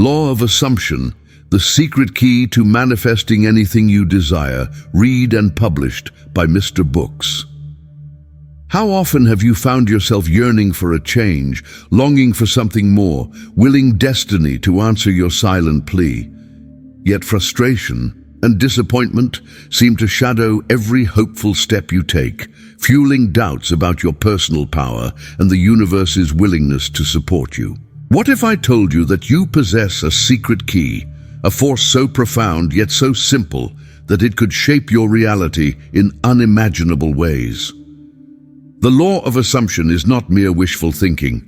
Law of Assumption, the secret key to manifesting anything you desire, read and published by Mr. Books. How often have you found yourself yearning for a change, longing for something more, willing destiny to answer your silent plea? Yet frustration and disappointment seem to shadow every hopeful step you take, fueling doubts about your personal power and the universe's willingness to support you. What if I told you that you possess a secret key, a force so profound yet so simple that it could shape your reality in unimaginable ways? The law of assumption is not mere wishful thinking,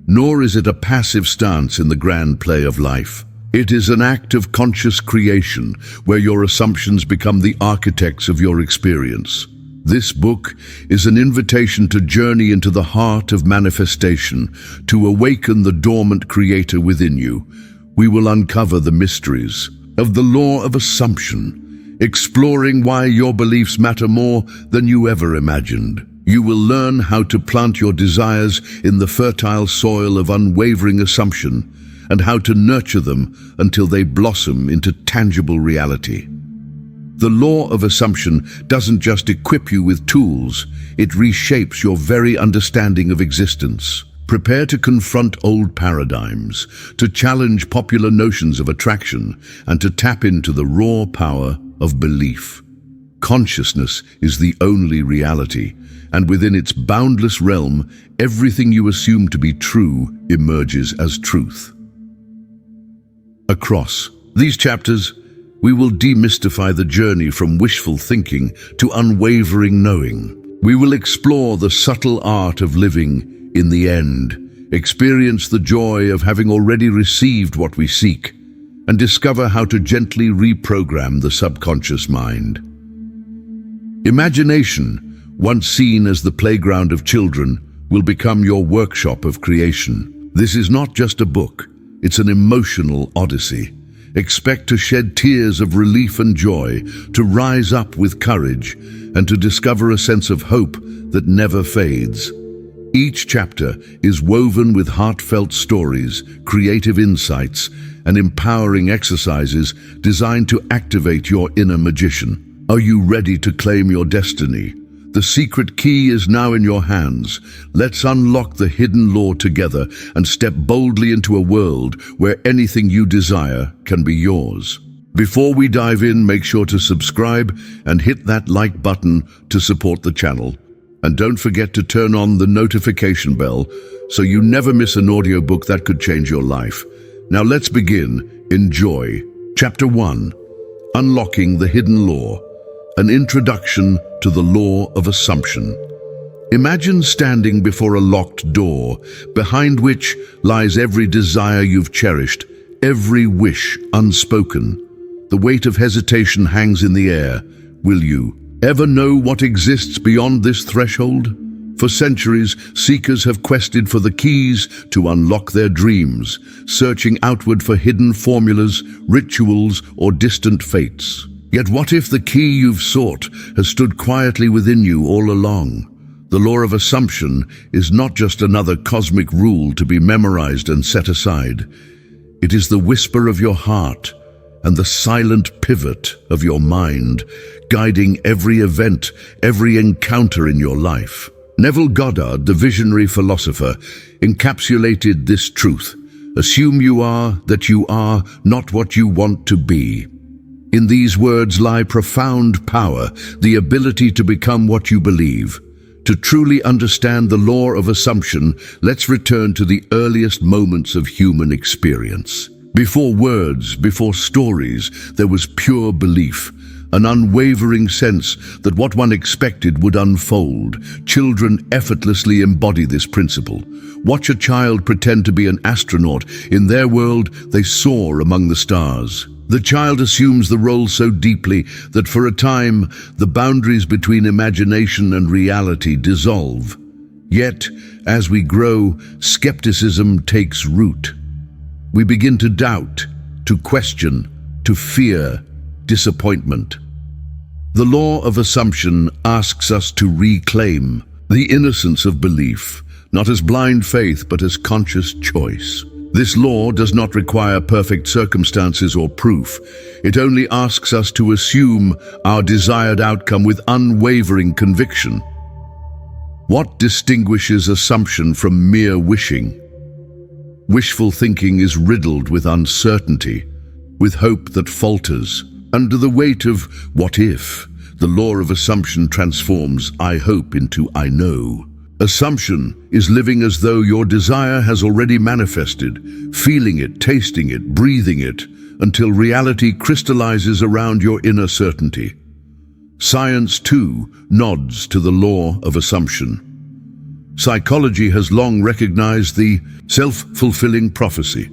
nor is it a passive stance in the grand play of life. It is an act of conscious creation where your assumptions become the architects of your experience. This book is an invitation to journey into the heart of manifestation, to awaken the dormant creator within you. We will uncover the mysteries of the law of assumption, exploring why your beliefs matter more than you ever imagined. You will learn how to plant your desires in the fertile soil of unwavering assumption and how to nurture them until they blossom into tangible reality. The law of assumption doesn't just equip you with tools, it reshapes your very understanding of existence. Prepare to confront old paradigms, to challenge popular notions of attraction, and to tap into the raw power of belief. Consciousness is the only reality, and within its boundless realm, everything you assume to be true emerges as truth. Across these chapters, we will demystify the journey from wishful thinking to unwavering knowing. We will explore the subtle art of living in the end, experience the joy of having already received what we seek, and discover how to gently reprogram the subconscious mind. Imagination, once seen as the playground of children, will become your workshop of creation. This is not just a book, it's an emotional odyssey. Expect to shed tears of relief and joy, to rise up with courage, and to discover a sense of hope that never fades. Each chapter is woven with heartfelt stories, creative insights, and empowering exercises designed to activate your inner magician. Are you ready to claim your destiny? The secret key is now in your hands. Let's unlock the hidden law together and step boldly into a world where anything you desire can be yours. Before we dive in, make sure to subscribe and hit that like button to support the channel. And don't forget to turn on the notification bell so you never miss an audiobook that could change your life. Now let's begin. Enjoy. Chapter 1. Unlocking the Hidden Law. An introduction to the law of assumption. Imagine standing before a locked door, behind which lies every desire you've cherished, every wish unspoken. The weight of hesitation hangs in the air. Will you ever know what exists beyond this threshold? For centuries, seekers have quested for the keys to unlock their dreams, searching outward for hidden formulas, rituals, or distant fates. Yet what if the key you've sought has stood quietly within you all along? The law of assumption is not just another cosmic rule to be memorized and set aside. It is the whisper of your heart and the silent pivot of your mind, guiding every event, every encounter in your life. Neville Goddard, the visionary philosopher, encapsulated this truth. Assume you are that you are not what you want to be. In these words lie profound power, the ability to become what you believe. To truly understand the law of assumption, let's return to the earliest moments of human experience. Before words, before stories, there was pure belief, an unwavering sense that what one expected would unfold. Children effortlessly embody this principle. Watch a child pretend to be an astronaut. In their world, they soar among the stars. The child assumes the role so deeply that for a time, the boundaries between imagination and reality dissolve. Yet, as we grow, skepticism takes root. We begin to doubt, to question, to fear disappointment. The law of assumption asks us to reclaim the innocence of belief, not as blind faith but as conscious choice. This law does not require perfect circumstances or proof. It only asks us to assume our desired outcome with unwavering conviction. What distinguishes assumption from mere wishing? Wishful thinking is riddled with uncertainty, with hope that falters. Under the weight of what if, the law of assumption transforms I hope into I know. Assumption is living as though your desire has already manifested, feeling it, tasting it, breathing it, until reality crystallizes around your inner certainty. Science, too, nods to the law of assumption. Psychology has long recognized the self-fulfilling prophecy.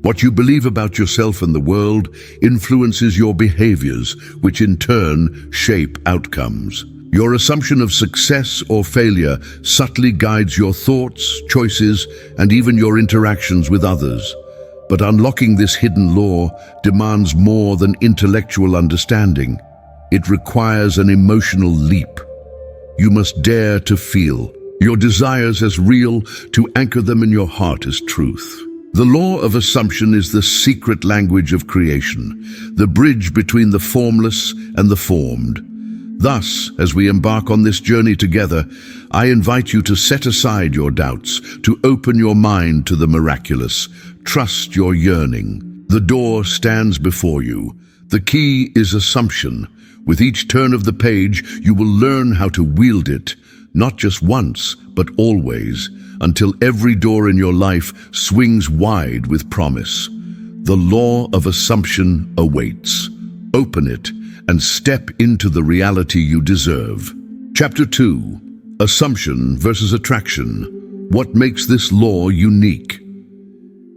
What you believe about yourself and the world influences your behaviors, which in turn shape outcomes. Your assumption of success or failure subtly guides your thoughts, choices, and even your interactions with others. But unlocking this hidden law demands more than intellectual understanding. It requires an emotional leap. You must dare to feel your desires as real, to anchor them in your heart as truth. The law of assumption is the secret language of creation, the bridge between the formless and the formed. Thus, as we embark on this journey together, I invite you to set aside your doubts, to open your mind to the miraculous. Trust your yearning. The door stands before you. The key is assumption. With each turn of the page, you will learn how to wield it, not just once, but always, until every door in your life swings wide with promise. The law of assumption awaits. Open it and step into the reality you deserve. Chapter 2. Assumption versus attraction. What makes this law unique?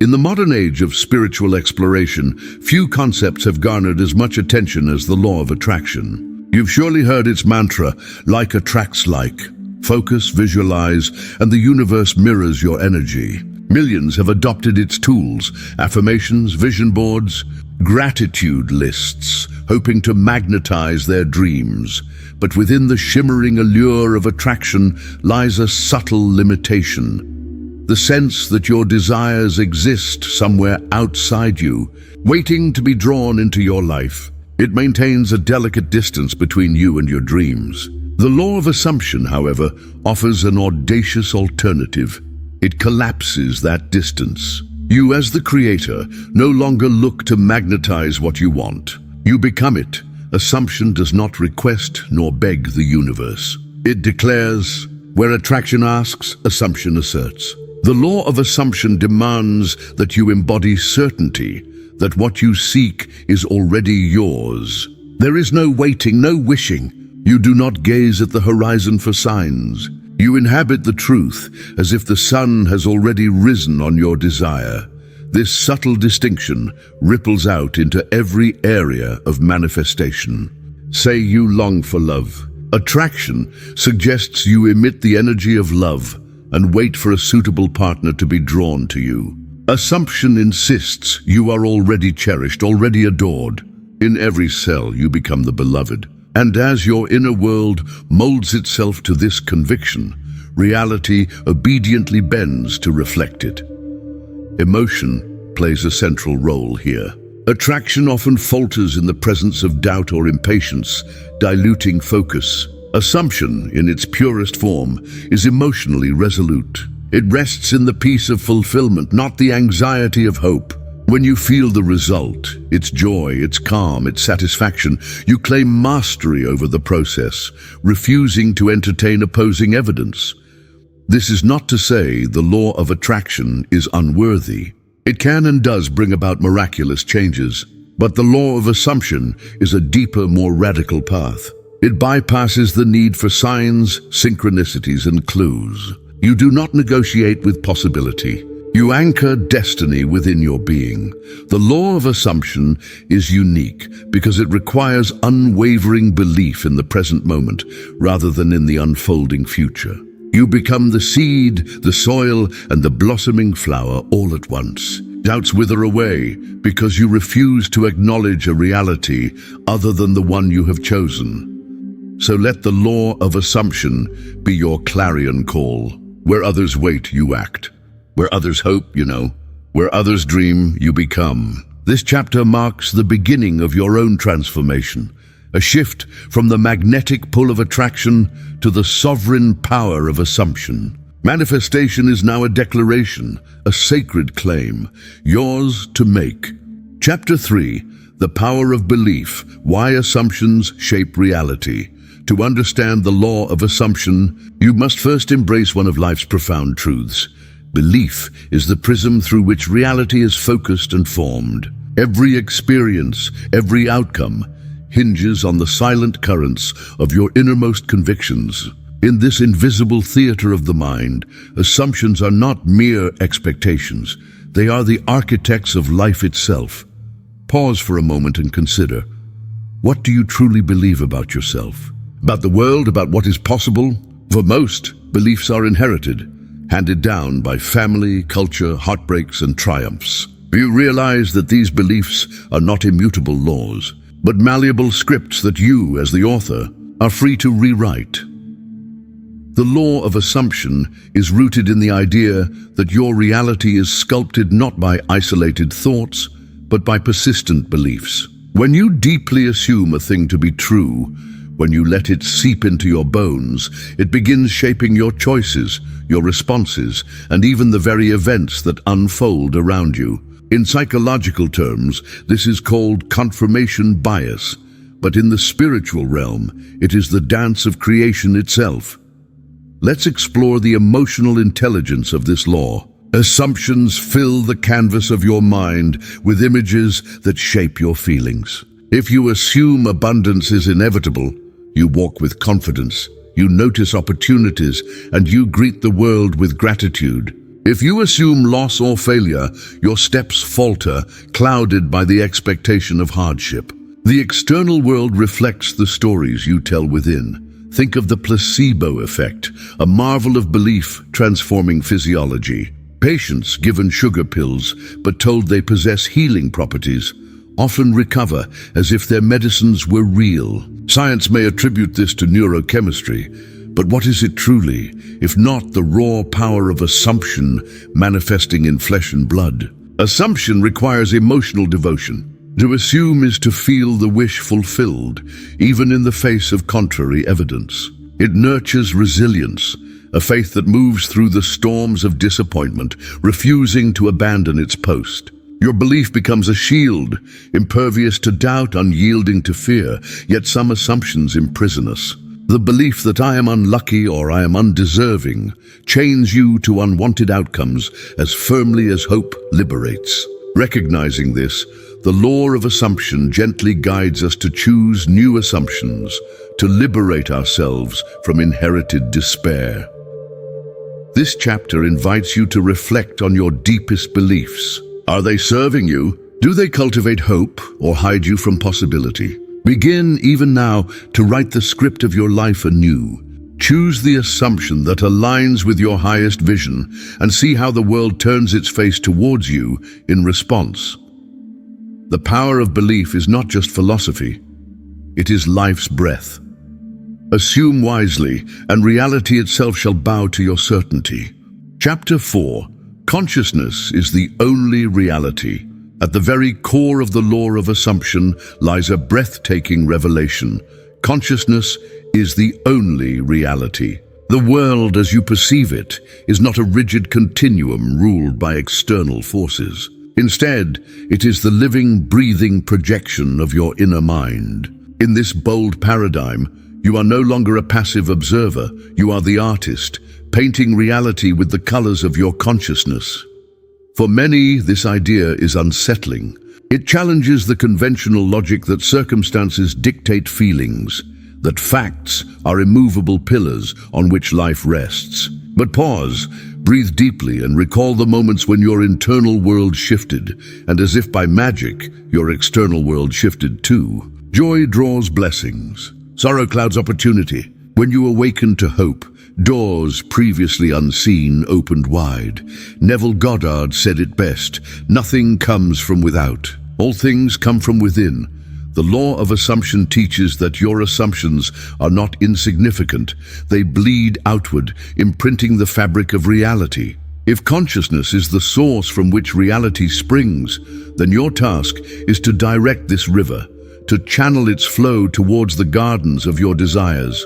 In the modern age of spiritual exploration, few concepts have garnered as much attention as the law of attraction. You've surely heard its mantra, like attracts like. Focus, visualize, and the universe mirrors your energy. Millions have adopted its tools, affirmations, vision boards, gratitude lists, hoping to magnetize their dreams. But within the shimmering allure of attraction lies a subtle limitation. The sense that your desires exist somewhere outside you, waiting to be drawn into your life. It maintains a delicate distance between you and your dreams. The law of assumption, however, offers an audacious alternative. It collapses that distance. You, as the creator, no longer look to magnetize what you want. You become it. Assumption does not request nor beg the universe. It declares, where attraction asks, assumption asserts. The law of assumption demands that you embody certainty, that what you seek is already yours. There is no waiting, no wishing. You do not gaze at the horizon for signs. You inhabit the truth as if the sun has already risen on your desire. This subtle distinction ripples out into every area of manifestation. Say you long for love. Attraction suggests you emit the energy of love and wait for a suitable partner to be drawn to you. Assumption insists you are already cherished, already adored. In every cell you become the beloved. And as your inner world molds itself to this conviction, reality obediently bends to reflect it. Emotion plays a central role here. Attraction often falters in the presence of doubt or impatience, diluting focus. Assumption, in its purest form, is emotionally resolute. It rests in the peace of fulfillment, not the anxiety of hope. When you feel the result, its joy, its calm, its satisfaction, you claim mastery over the process, refusing to entertain opposing evidence. This is not to say the law of attraction is unworthy. It can and does bring about miraculous changes, but the law of assumption is a deeper, more radical path. It bypasses the need for signs, synchronicities, and clues. You do not negotiate with possibility. You anchor destiny within your being. The law of assumption is unique because it requires unwavering belief in the present moment rather than in the unfolding future. You become the seed, the soil, and the blossoming flower all at once. Doubts wither away because you refuse to acknowledge a reality other than the one you have chosen. So let the law of assumption be your clarion call. Where others wait, you act. Where others hope, Where others dream, you become. This chapter marks the beginning of your own transformation, a shift from the magnetic pull of attraction to the sovereign power of assumption. Manifestation is now a declaration, a sacred claim, yours to make. Chapter 3, The Power of Belief, Why Assumptions Shape Reality. To understand the law of assumption, you must first embrace one of life's profound truths. Belief is the prism through which reality is focused and formed. Every experience, every outcome, hinges on the silent currents of your innermost convictions. In this invisible theater of the mind, assumptions are not mere expectations. They are the architects of life itself. Pause for a moment and consider. What do you truly believe about yourself? About the world, about what is possible? For most, beliefs are inherited, handed down by family, culture, heartbreaks, and triumphs. You realize that these beliefs are not immutable laws, but malleable scripts that you, as the author, are free to rewrite. The law of assumption is rooted in the idea that your reality is sculpted not by isolated thoughts, but by persistent beliefs. When you deeply assume a thing to be true, when you let it seep into your bones, it begins shaping your choices, your responses, and even the very events that unfold around you. In psychological terms, this is called confirmation bias, but in the spiritual realm, it is the dance of creation itself. Let's explore the emotional intelligence of this law. Assumptions fill the canvas of your mind with images that shape your feelings. If you assume abundance is inevitable, you walk with confidence, you notice opportunities, and you greet the world with gratitude. If you assume loss or failure, your steps falter, clouded by the expectation of hardship. The external world reflects the stories you tell within. Think of the placebo effect, a marvel of belief transforming physiology. Patients given sugar pills but told they possess healing properties often recover as if their medicines were real. Science may attribute this to neurochemistry, but what is it truly, if not the raw power of assumption manifesting in flesh and blood? Assumption requires emotional devotion. To assume is to feel the wish fulfilled, even in the face of contrary evidence. It nurtures resilience, a faith that moves through the storms of disappointment, refusing to abandon its post. Your belief becomes a shield, impervious to doubt, unyielding to fear, yet some assumptions imprison us. The belief that I am unlucky or I am undeserving chains you to unwanted outcomes as firmly as hope liberates. Recognizing this, the law of assumption gently guides us to choose new assumptions, to liberate ourselves from inherited despair. This chapter invites you to reflect on your deepest beliefs. Are they serving you? Do they cultivate hope or hide you from possibility? Begin, even now, to write the script of your life anew. Choose the assumption that aligns with your highest vision and see how the world turns its face towards you in response. The power of belief is not just philosophy, it is life's breath. Assume wisely, and reality itself shall bow to your certainty. Chapter 4. Consciousness is the only reality. At the very core of the law of assumption lies a breathtaking revelation. Consciousness is the only reality. The world as you perceive it is not a rigid continuum ruled by external forces. Instead, it is the living, breathing projection of your inner mind. In this bold paradigm, you are no longer a passive observer, you are the artist, painting reality with the colors of your consciousness. For many, this idea is unsettling. It challenges the conventional logic that circumstances dictate feelings, that facts are immovable pillars on which life rests. But pause, breathe deeply, and recall the moments when your internal world shifted, and as if by magic, your external world shifted too. Joy draws blessings. Sorrow clouds opportunity. When you awaken to hope, doors previously unseen opened wide. Neville Goddard said it best, "Nothing comes from without. All things come from within." The law of assumption teaches that your assumptions are not insignificant. They bleed outward, imprinting the fabric of reality. If consciousness is the source from which reality springs, then your task is to direct this river, to channel its flow towards the gardens of your desires.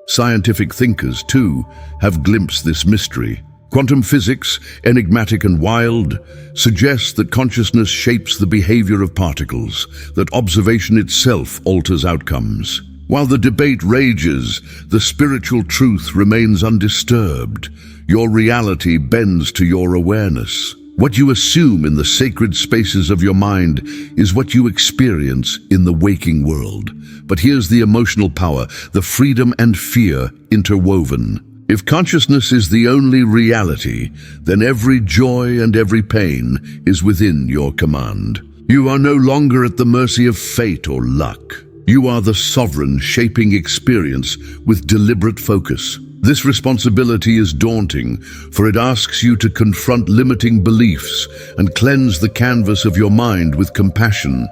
Scientific thinkers, too, have glimpsed this mystery. Quantum physics, enigmatic and wild, suggests that consciousness shapes the behavior of particles, that observation itself alters outcomes. While the debate rages, the spiritual truth remains undisturbed. Your reality bends to your awareness. What you assume in the sacred spaces of your mind is what you experience in the waking world. But here's the emotional power, the freedom and fear interwoven. If consciousness is the only reality, then every joy and every pain is within your command. You are no longer at the mercy of fate or luck. You are the sovereign, shaping experience with deliberate focus. This responsibility is daunting, for it asks you to confront limiting beliefs and cleanse the canvas of your mind with compassion.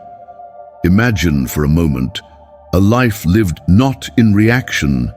Imagine for a moment a life lived not in reaction,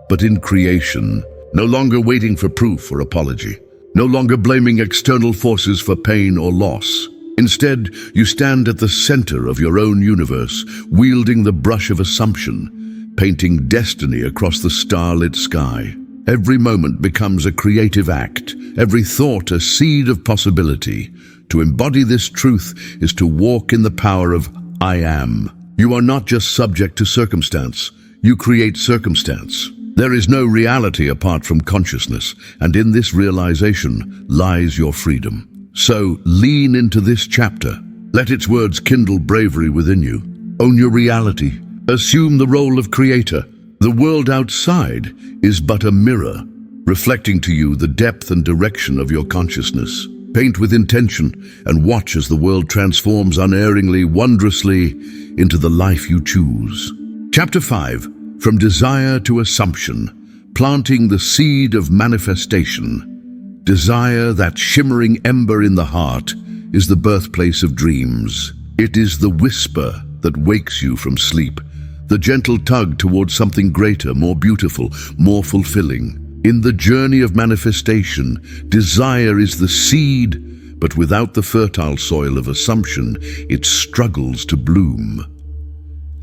but in creation, no longer waiting for proof or apology, no longer blaming external forces for pain or loss. Instead, you stand at the center of your own universe, wielding the brush of assumption, painting destiny across the starlit sky. Every moment becomes a creative act, every thought a seed of possibility. To embody this truth is to walk in the power of I am. You are not just subject to circumstance, you create circumstance. There is no reality apart from consciousness, and in this realization lies your freedom. So lean into this chapter. Let its words kindle bravery within you. Own your reality. Assume the role of creator. The world outside is but a mirror, reflecting to you the depth and direction of your consciousness. Paint with intention and watch as the world transforms unerringly, wondrously into the life you choose. Chapter 5. From Desire to Assumption, Planting the Seed of Manifestation. Desire, that shimmering ember in the heart, is the birthplace of dreams. It is the whisper that wakes you from sleep, the gentle tug towards something greater, more beautiful, more fulfilling. In the journey of manifestation, desire is the seed, but without the fertile soil of assumption, it struggles to bloom.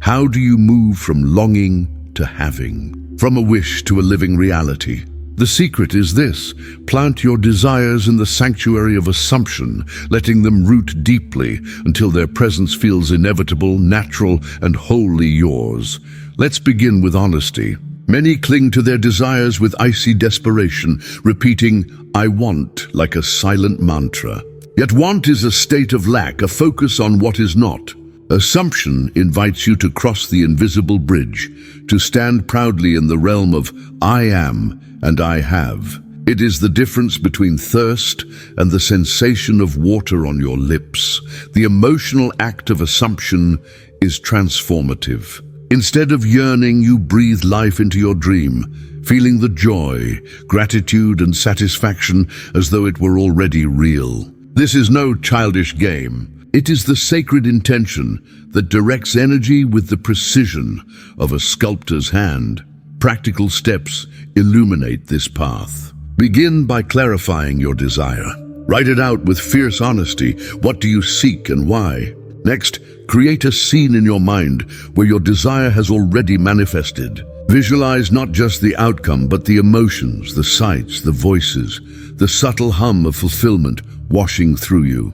How do you move from longing to having, from a wish to a living reality? The secret is this: plant your desires in the sanctuary of assumption, letting them root deeply until their presence feels inevitable, natural, and wholly yours. Let's begin with honesty. Many cling to their desires with icy desperation, repeating, "I want," like a silent mantra. Yet want is a state of lack, a focus on what is not. Assumption invites you to cross the invisible bridge, to stand proudly in the realm of I am and I have. It is the difference between thirst and the sensation of water on your lips. The emotional act of assumption is transformative. Instead of yearning, you breathe life into your dream, feeling the joy, gratitude, and satisfaction as though it were already real. This is no childish game. It is the sacred intention that directs energy with the precision of a sculptor's hand. Practical steps illuminate this path. Begin by clarifying your desire. Write it out with fierce honesty. What do you seek and why? Next, create a scene in your mind where your desire has already manifested. Visualize not just the outcome, but the emotions, the sights, the voices, the subtle hum of fulfillment washing through you.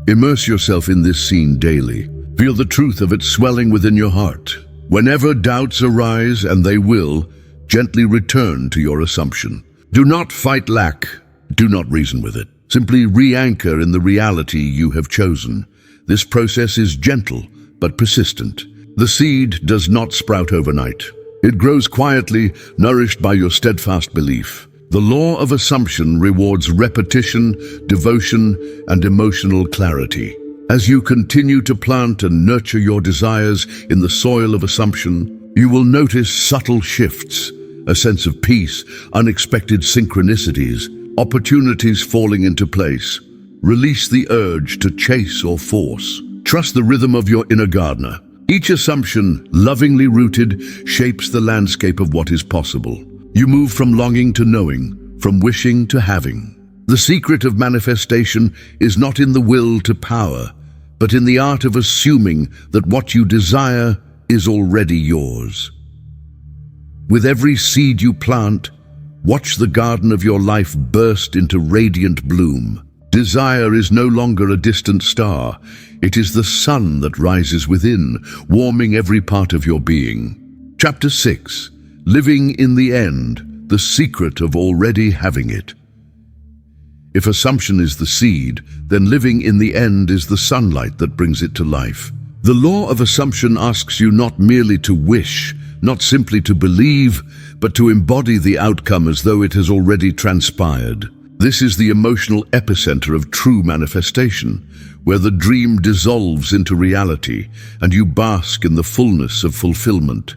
Immerse yourself in this scene daily. Feel the truth of it swelling within your heart. Whenever doubts arise, and they will, gently return to your assumption. Do not fight lack. Do not reason with it. Simply re-anchor in the reality you have chosen. This process is gentle but persistent. The seed does not sprout overnight. It grows quietly, nourished by your steadfast belief. The law of assumption rewards repetition, devotion, and emotional clarity. As you continue to plant and nurture your desires in the soil of assumption, you will notice subtle shifts, a sense of peace, unexpected synchronicities, opportunities falling into place. Release the urge to chase or force. Trust the rhythm of your inner gardener. Each assumption, lovingly rooted, shapes the landscape of what is possible. You move from longing to knowing, from wishing to having. The secret of manifestation is not in the will to power, but in the art of assuming that what you desire is already yours. With every seed you plant, watch the garden of your life burst into radiant bloom. Desire is no longer a distant star. It is the sun that rises within, warming every part of your being. Chapter 6. Living in the End, the secret of already having it. If assumption is the seed, then living in the end is the sunlight that brings it to life. The law of assumption asks you not merely to wish, not simply to believe, but to embody the outcome as though it has already transpired. This is the emotional epicenter of true manifestation, where the dream dissolves into reality and you bask in the fullness of fulfillment.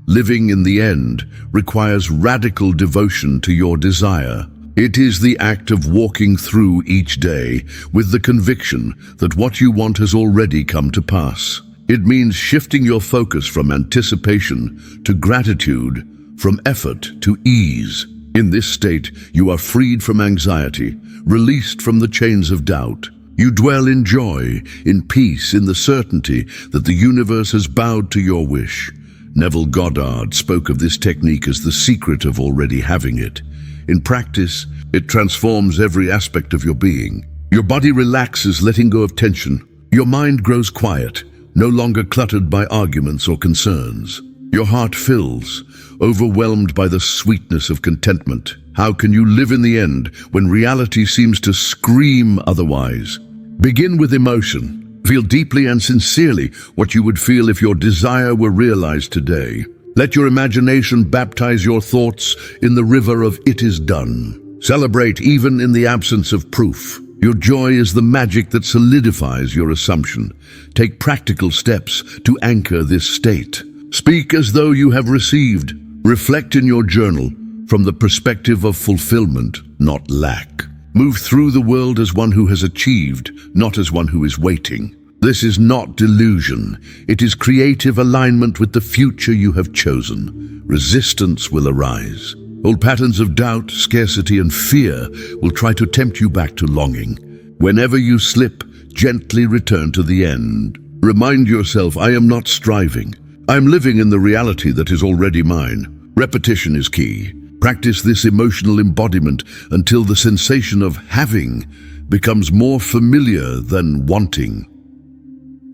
Living in the end requires radical devotion to your desire. It is the act of walking through each day with the conviction that what you want has already come to pass. It means shifting your focus from anticipation to gratitude, from effort to ease. In this state, you are freed from anxiety, released from the chains of doubt. You dwell in joy, in peace, in the certainty that the universe has bowed to your wish. Neville Goddard spoke of this technique as the secret of already having it. In practice, it transforms every aspect of your being. Your body relaxes, letting go of tension. Your mind grows quiet, no longer cluttered by arguments or concerns. Your heart fills, overwhelmed by the sweetness of contentment. How can you live in the end when reality seems to scream otherwise? Begin with emotion. Feel deeply and sincerely what you would feel if your desire were realized today. Let your imagination baptize your thoughts in the river of "it is done." Celebrate even in the absence of proof. Your joy is the magic that solidifies your assumption. Take practical steps to anchor this state. Speak as though you have received. Reflect in your journal from the perspective of fulfillment, not lack. Move through the world as one who has achieved, not as one who is waiting. This is not delusion. It is creative alignment with the future you have chosen. Resistance will arise. Old patterns of doubt, scarcity, and fear will try to tempt you back to longing. Whenever you slip, gently return to the end. Remind yourself, I am not striving. I am living in the reality that is already mine. Repetition is key. Practice this emotional embodiment until the sensation of having becomes more familiar than wanting.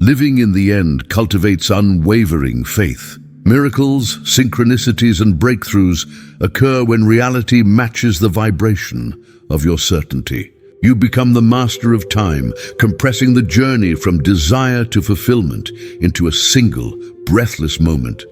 Living in the end cultivates unwavering faith. Miracles, synchronicities, and breakthroughs occur when reality matches the vibration of your certainty. You become the master of time, compressing the journey from desire to fulfillment into a single, breathless moment.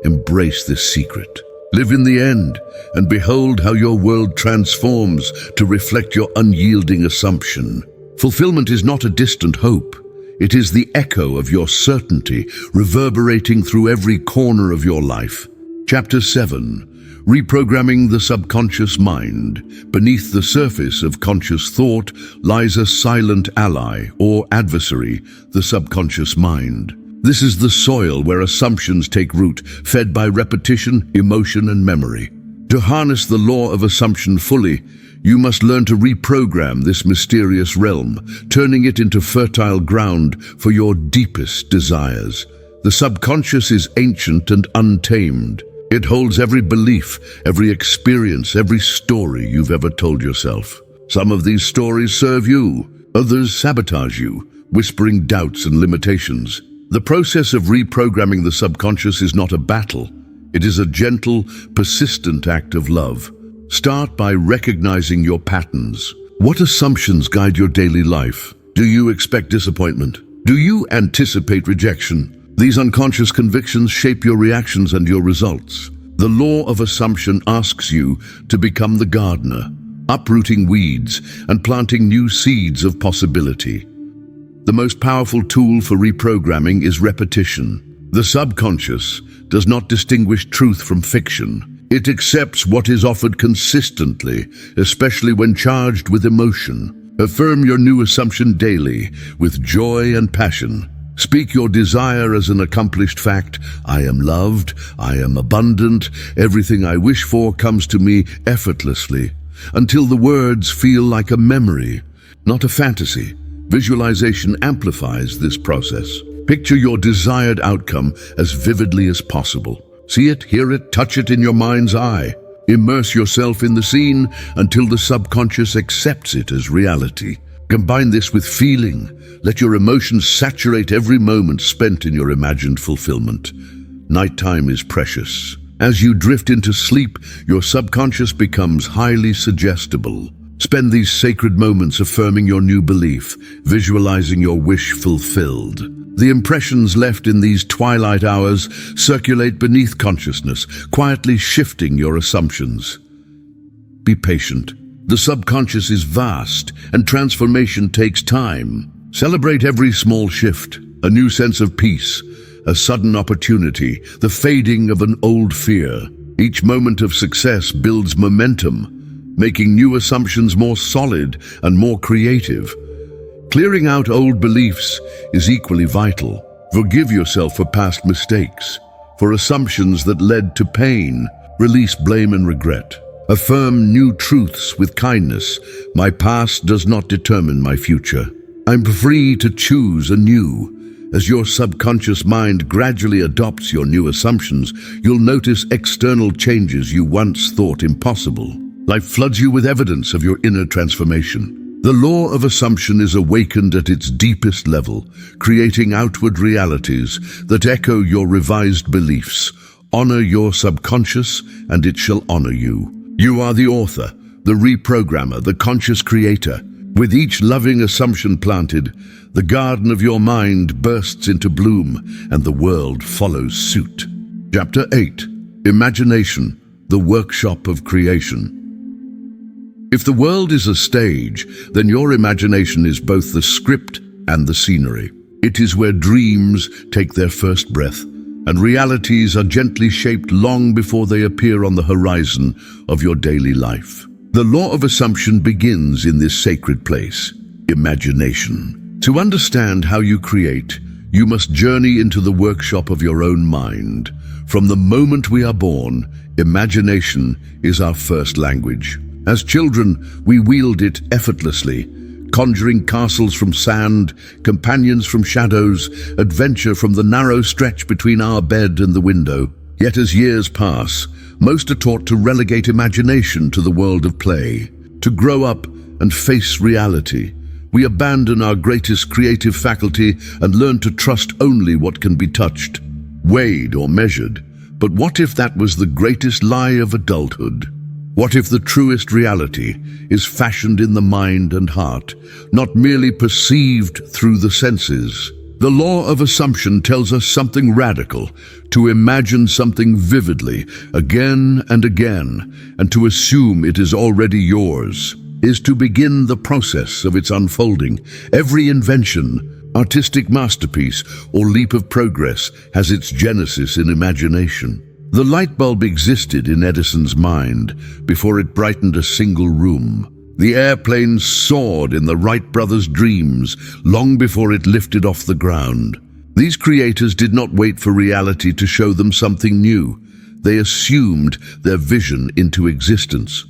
Embrace this secret. Live in the end, and behold how your world transforms to reflect your unyielding assumption. Fulfillment is not a distant hope. It is the echo of your certainty, reverberating through every corner of your life. Chapter 7. Reprogramming the subconscious mind. Beneath the surface of conscious thought lies a silent ally or adversary, the subconscious mind. This is the soil where assumptions take root, fed by repetition, emotion, and memory. To harness the law of assumption fully, you must learn to reprogram this mysterious realm, turning it into fertile ground for your deepest desires. The subconscious is ancient and untamed. It holds every belief, every experience, every story you've ever told yourself. Some of these stories serve you, others sabotage you, whispering doubts and limitations. The process of reprogramming the subconscious is not a battle. It is a gentle, persistent act of love. Start by recognizing your patterns. What assumptions guide your daily life? Do you expect disappointment? Do you anticipate rejection? These unconscious convictions shape your reactions and your results. The law of assumption asks you to become the gardener, uprooting weeds and planting new seeds of possibility. The most powerful tool for reprogramming is repetition. The subconscious does not distinguish truth from fiction. It accepts what is offered consistently, especially when charged with emotion. Affirm your new assumption daily with joy and passion. Speak your desire as an accomplished fact. I am loved, I am abundant, everything I wish for comes to me effortlessly. until the words feel like a memory, not a fantasy. Visualization amplifies this process. Picture your desired outcome as vividly as possible. See it, hear it, touch it in your mind's eye. Immerse yourself in the scene until the subconscious accepts it as reality. Combine this with feeling. Let your emotions saturate every moment spent in your imagined fulfillment. Nighttime is precious. As you drift into sleep, your subconscious becomes highly suggestible. Spend these sacred moments affirming your new belief, visualizing your wish fulfilled. The impressions left in these twilight hours circulate beneath consciousness, quietly shifting your assumptions. Be patient. The subconscious is vast, and transformation takes time. Celebrate every small shift, a new sense of peace, a sudden opportunity, the fading of an old fear. Each moment of success builds momentum, making new assumptions more solid and more creative. Clearing out old beliefs is equally vital. Forgive yourself for past mistakes, for assumptions that led to pain. Release blame and regret. Affirm new truths with kindness. My past does not determine my future. I'm free to choose anew. As your subconscious mind gradually adopts your new assumptions, you'll notice external changes you once thought impossible. Life floods you with evidence of your inner transformation. The law of assumption is awakened at its deepest level, creating outward realities that echo your revised beliefs. Honor your subconscious, and it shall honor you. You are the author, the reprogrammer, the conscious creator. With each loving assumption planted, the garden of your mind bursts into bloom, and the world follows suit. Chapter 8. Imagination, the workshop of creation. If the world is a stage, then your imagination is both the script and the scenery. It is where dreams take their first breath, and realities are gently shaped long before they appear on the horizon of your daily life. The law of assumption begins in this sacred place, imagination. To understand how you create, you must journey into the workshop of your own mind. From the moment we are born, imagination is our first language. As children, we wield it effortlessly, conjuring castles from sand, companions from shadows, adventure from the narrow stretch between our bed and the window. Yet as years pass, most are taught to relegate imagination to the world of play. To grow up and face reality, we abandon our greatest creative faculty and learn to trust only what can be touched, weighed or measured. But what if that was the greatest lie of adulthood? What if the truest reality is fashioned in the mind and heart, not merely perceived through the senses? The law of assumption tells us something radical: to imagine something vividly, again and again, and to assume it is already yours, is to begin the process of its unfolding. Every invention, artistic masterpiece, or leap of progress has its genesis in imagination. The light bulb existed in Edison's mind before it brightened a single room. The airplane soared in the Wright brothers' dreams long before it lifted off the ground. These creators did not wait for reality to show them something new. They assumed their vision into existence.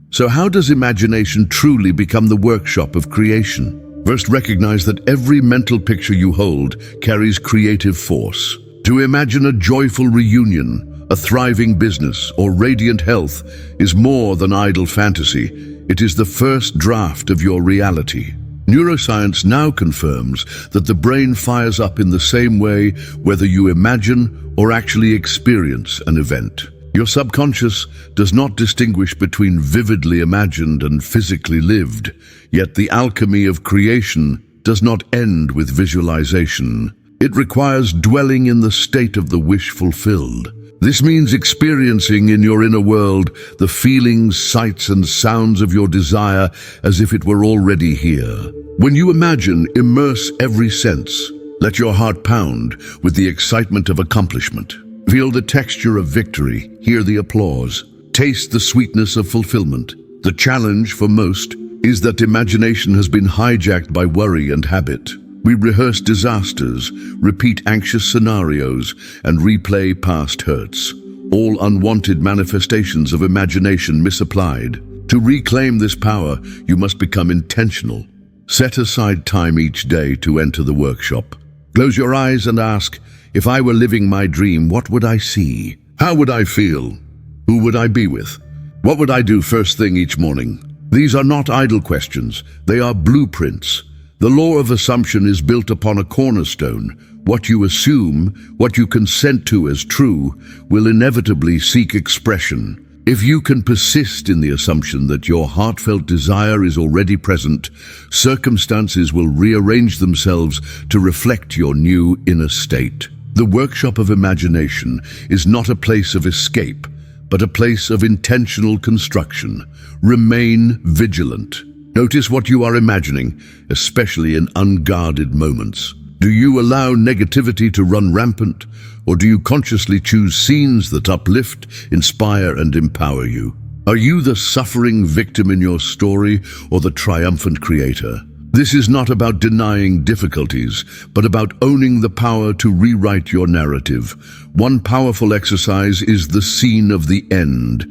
So how does imagination truly become the workshop of creation? First, recognize that every mental picture you hold carries creative force. To imagine a joyful reunion, a thriving business, or radiant health is more than idle fantasy. It is the first draft of your reality. Neuroscience now confirms that the brain fires up in the same way whether you imagine or actually experience an event. Your subconscious does not distinguish between vividly imagined and physically lived, yet the alchemy of creation does not end with visualization. It requires dwelling in the state of the wish fulfilled. This means experiencing in your inner world the feelings, sights, and sounds of your desire as if it were already here. When you imagine, immerse every sense. Let your heart pound with the excitement of accomplishment. Feel the texture of victory, hear the applause, taste the sweetness of fulfillment. The challenge for most is that imagination has been hijacked by worry and habit. We rehearse disasters, repeat anxious scenarios, and replay past hurts, all unwanted manifestations of imagination misapplied. To reclaim this power, you must become intentional. Set aside time each day to enter the workshop. Close your eyes and ask, if I were living my dream, what would I see? How would I feel? Who would I be with? What would I do first thing each morning? These are not idle questions. They are blueprints. The law of assumption is built upon a cornerstone. What you assume, what you consent to as true, will inevitably seek expression. If you can persist in the assumption that your heartfelt desire is already present, circumstances will rearrange themselves to reflect your new inner state. The workshop of imagination is not a place of escape, but a place of intentional construction. Remain vigilant. Notice what you are imagining, especially in unguarded moments. Do you allow negativity to run rampant, or do you consciously choose scenes that uplift, inspire, and empower you? Are you the suffering victim in your story, or the triumphant creator? This is not about denying difficulties, but about owning the power to rewrite your narrative. One powerful exercise is the scene of the end.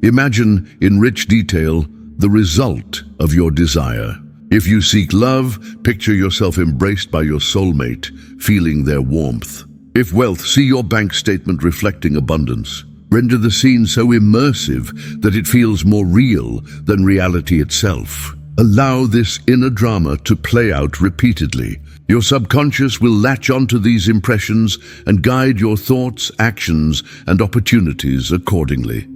Imagine, in rich detail, the result of your desire. If you seek love, picture yourself embraced by your soulmate, feeling their warmth. If wealth, see your bank statement reflecting abundance. Render the scene so immersive that it feels more real than reality itself. Allow this inner drama to play out repeatedly. Your subconscious will latch onto these impressions and guide your thoughts, actions, and opportunities accordingly.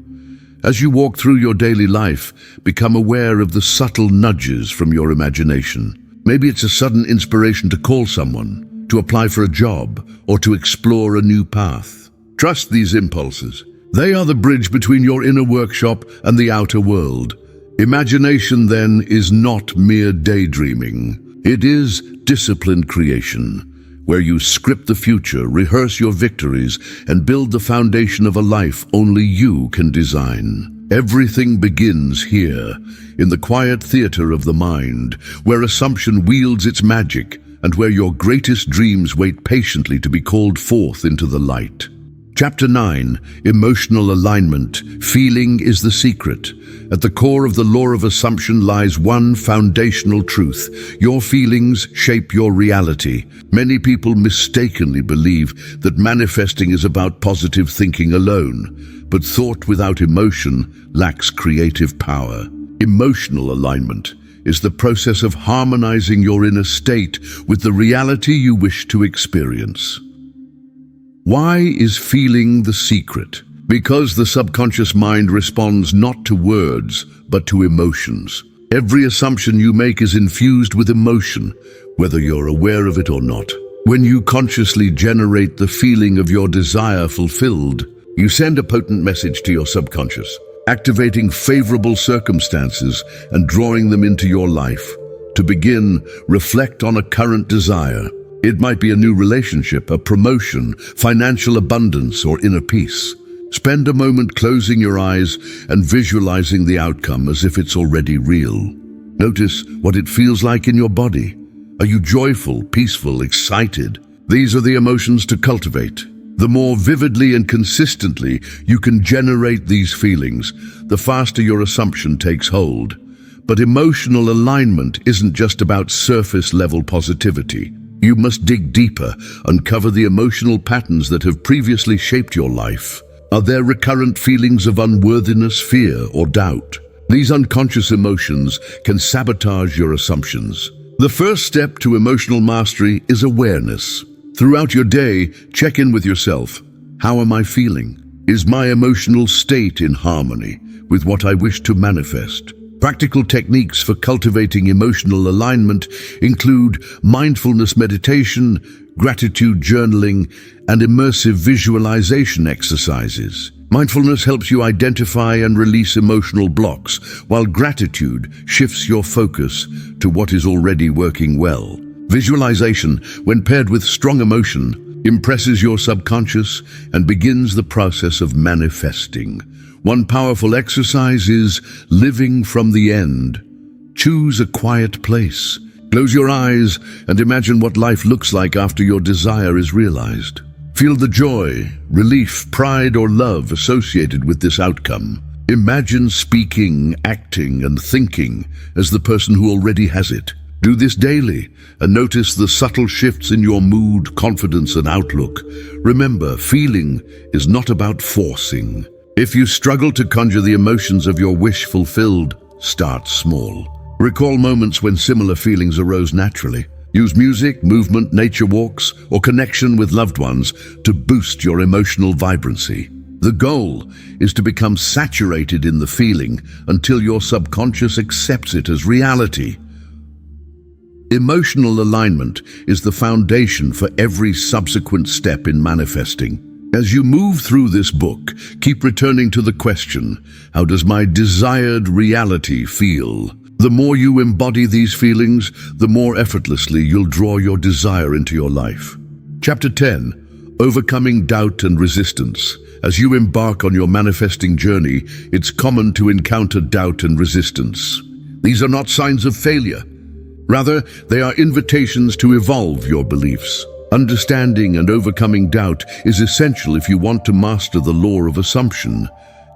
As you walk through your daily life, become aware of the subtle nudges from your imagination. Maybe it's a sudden inspiration to call someone, to apply for a job, or to explore a new path. Trust these impulses. They are the bridge between your inner workshop and the outer world. Imagination, then, is not mere daydreaming. It is disciplined creation, where you script the future, rehearse your victories, and build the foundation of a life only you can design. Everything begins here, in the quiet theater of the mind, where assumption wields its magic, and where your greatest dreams wait patiently to be called forth into the light. Chapter 9, Emotional Alignment. Feeling is the secret. At the core of the law of assumption lies one foundational truth. Your feelings shape your reality. Many people mistakenly believe that manifesting is about positive thinking alone, but thought without emotion lacks creative power. Emotional alignment is the process of harmonizing your inner state with the reality you wish to experience. Why is feeling the secret? Because the subconscious mind responds not to words, but to emotions. Every assumption you make is infused with emotion, whether you're aware of it or not. When you consciously generate the feeling of your desire fulfilled, you send a potent message to your subconscious, activating favorable circumstances and drawing them into your life. To begin, reflect on a current desire. It might be a new relationship, a promotion, financial abundance, or inner peace. Spend a moment closing your eyes and visualizing the outcome as if it's already real. Notice what it feels like in your body. Are you joyful, peaceful, excited? These are the emotions to cultivate. The more vividly and consistently you can generate these feelings, the faster your assumption takes hold. But emotional alignment isn't just about surface-level positivity. You must dig deeper, uncover the emotional patterns that have previously shaped your life. Are there recurrent feelings of unworthiness, fear, or doubt? These unconscious emotions can sabotage your assumptions. The first step to emotional mastery is awareness. Throughout your day, check in with yourself. How am I feeling? Is my emotional state in harmony with what I wish to manifest? Practical techniques for cultivating emotional alignment include mindfulness meditation, gratitude journaling, and immersive visualization exercises. Mindfulness helps you identify and release emotional blocks, while gratitude shifts your focus to what is already working well. Visualization, when paired with strong emotion, impresses your subconscious and begins the process of manifesting. One powerful exercise is living from the end. Choose a quiet place. Close your eyes and imagine what life looks like after your desire is realized. Feel the joy, relief, pride, or love associated with this outcome. Imagine speaking, acting, and thinking as the person who already has it. Do this daily and notice the subtle shifts in your mood, confidence, and outlook. Remember, feeling is not about forcing. If you struggle to conjure the emotions of your wish fulfilled, start small. Recall moments when similar feelings arose naturally. Use music, movement, nature walks, or connection with loved ones to boost your emotional vibrancy. The goal is to become saturated in the feeling until your subconscious accepts it as reality. Emotional alignment is the foundation for every subsequent step in manifesting. As you move through this book, keep returning to the question, how does my desired reality feel? The more you embody these feelings, the more effortlessly you'll draw your desire into your life. Chapter 10, Overcoming Doubt and Resistance. As you embark on your manifesting journey, it's common to encounter doubt and resistance. These are not signs of failure. Rather, they are invitations to evolve your beliefs. Understanding and overcoming doubt is essential if you want to master the law of assumption.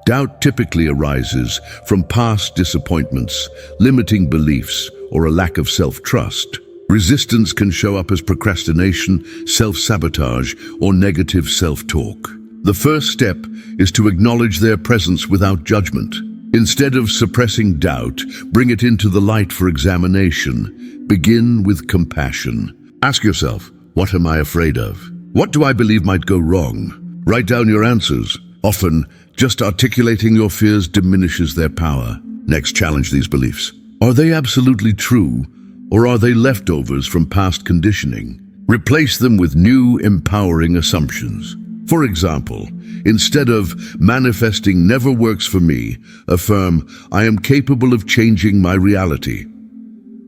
Doubt typically arises from past disappointments, limiting beliefs, or a lack of self-trust. Resistance can show up as procrastination, self-sabotage, or negative self-talk. The first step is to acknowledge their presence without judgment. Instead of suppressing doubt, bring it into the light for examination. Begin with compassion. Ask yourself, what am I afraid of? What do I believe might go wrong? Write down your answers. Often, just articulating your fears diminishes their power. Next, challenge these beliefs. Are they absolutely true, or are they leftovers from past conditioning? Replace them with new, empowering assumptions. For example, instead of manifesting never works for me, affirm, I am capable of changing my reality.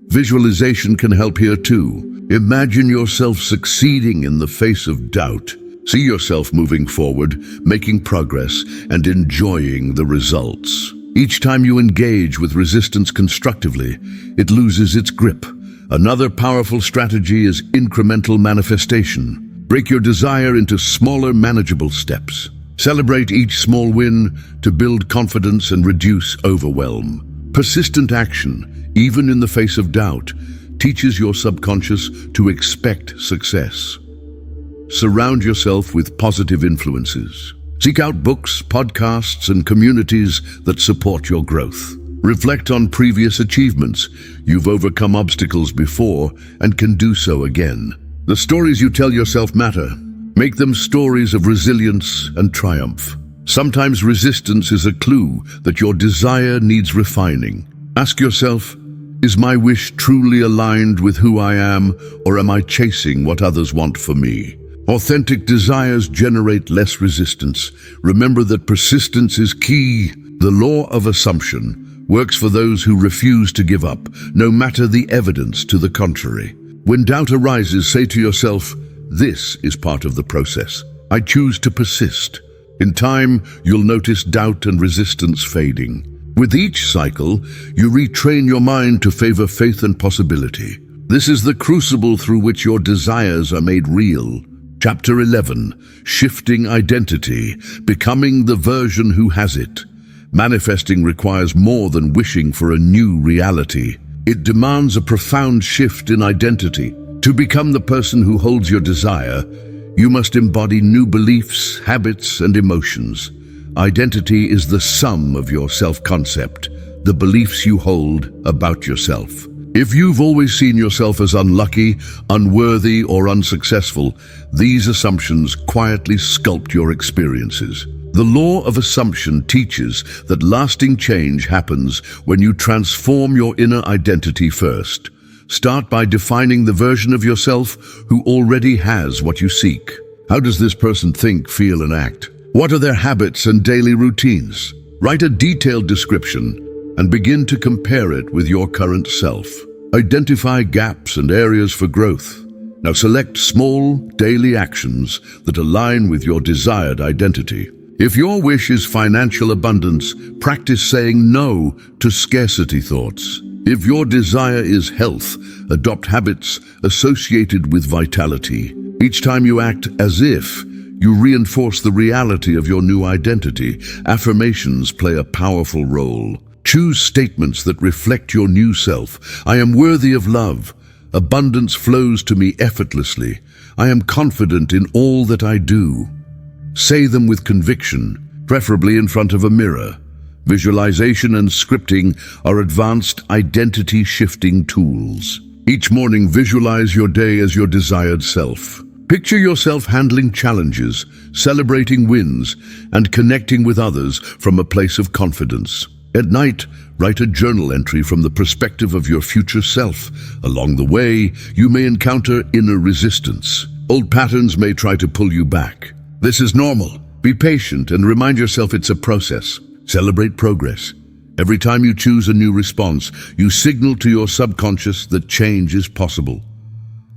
Visualization can help here too. Imagine yourself succeeding in the face of doubt. See yourself moving forward, making progress, and enjoying the results. Each time you engage with resistance constructively, it loses its grip. Another powerful strategy is incremental manifestation. Break your desire into smaller, manageable steps. Celebrate each small win to build confidence and reduce overwhelm. Persistent action, even in the face of doubt, teaches your subconscious to expect success. Surround yourself with positive influences. Seek out books, podcasts, and communities that support your growth. Reflect on previous achievements. You've overcome obstacles before and can do so again. The stories you tell yourself matter. Make them stories of resilience and triumph. Sometimes resistance is a clue that your desire needs refining. Ask yourself, is my wish truly aligned with who I am, or am I chasing what others want for me? Authentic desires generate less resistance. Remember that persistence is key. The law of assumption works for those who refuse to give up, no matter the evidence to the contrary. When doubt arises, say to yourself, this is part of the process. I choose to persist. In time, you'll notice doubt and resistance fading. With each cycle, you retrain your mind to favor faith and possibility. This is the crucible through which your desires are made real. Chapter 11, Shifting Identity, Becoming the Version Who Has It. Manifesting requires more than wishing for a new reality. It demands a profound shift in identity. To become the person who holds your desire, you must embody new beliefs, habits, and emotions. Identity is the sum of your self-concept, the beliefs you hold about yourself. If you've always seen yourself as unlucky, unworthy, or unsuccessful, these assumptions quietly sculpt your experiences. The law of assumption teaches that lasting change happens when you transform your inner identity first. Start by defining the version of yourself who already has what you seek. How does this person think, feel, and act? What are their habits and daily routines? Write a detailed description and begin to compare it with your current self. Identify gaps and areas for growth. Now select small, daily actions that align with your desired identity. If your wish is financial abundance, practice saying no to scarcity thoughts. If your desire is health, adopt habits associated with vitality. Each time you act as if, you reinforce the reality of your new identity. Affirmations play a powerful role. Choose statements that reflect your new self. I am worthy of love. Abundance flows to me effortlessly. I am confident in all that I do. Say them with conviction, preferably in front of a mirror. Visualization and scripting are advanced identity-shifting tools. Each morning, visualize your day as your desired self. Picture yourself handling challenges, celebrating wins, and connecting with others from a place of confidence. At night, write a journal entry from the perspective of your future self. Along the way, you may encounter inner resistance. Old patterns may try to pull you back. This is normal. Be patient and remind yourself it's a process. Celebrate progress. Every time you choose a new response, you signal to your subconscious that change is possible.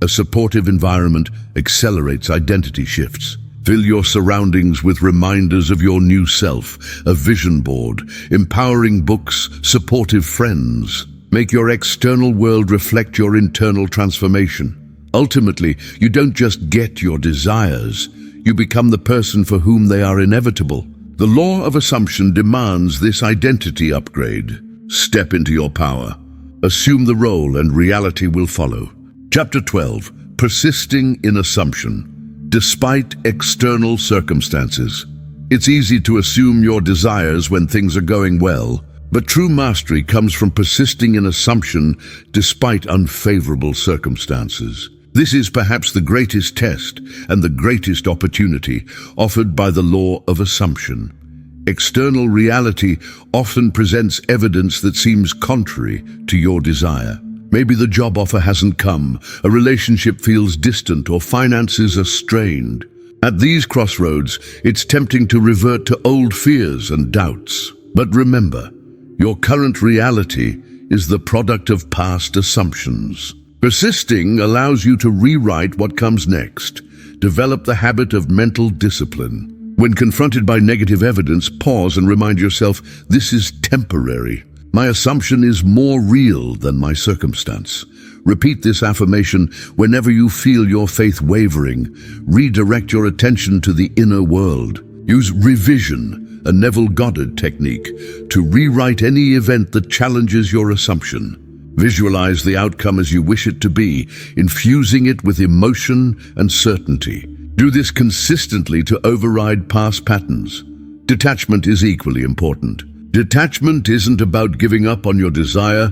A supportive environment accelerates identity shifts. Fill your surroundings with reminders of your new self, a vision board, empowering books, supportive friends. Make your external world reflect your internal transformation. Ultimately, you don't just get your desires, you become the person for whom they are inevitable. The law of assumption demands this identity upgrade. Step into your power. Assume the role and reality will follow. Chapter 12. Persisting in assumption. Despite external circumstances. It's easy to assume your desires when things are going well, but true mastery comes from persisting in assumption despite unfavorable circumstances. This is perhaps the greatest test and the greatest opportunity offered by the law of assumption. External reality often presents evidence that seems contrary to your desire. Maybe the job offer hasn't come, a relationship feels distant, or finances are strained. At these crossroads, it's tempting to revert to old fears and doubts. But remember, your current reality is the product of past assumptions. Persisting allows you to rewrite what comes next. Develop the habit of mental discipline. When confronted by negative evidence, pause and remind yourself, this is temporary. My assumption is more real than my circumstance. Repeat this affirmation whenever you feel your faith wavering. Redirect your attention to the inner world. Use revision, a Neville Goddard technique, to rewrite any event that challenges your assumption. Visualize the outcome as you wish it to be, infusing it with emotion and certainty. Do this consistently to override past patterns. Detachment is equally important. Detachment isn't about giving up on your desire,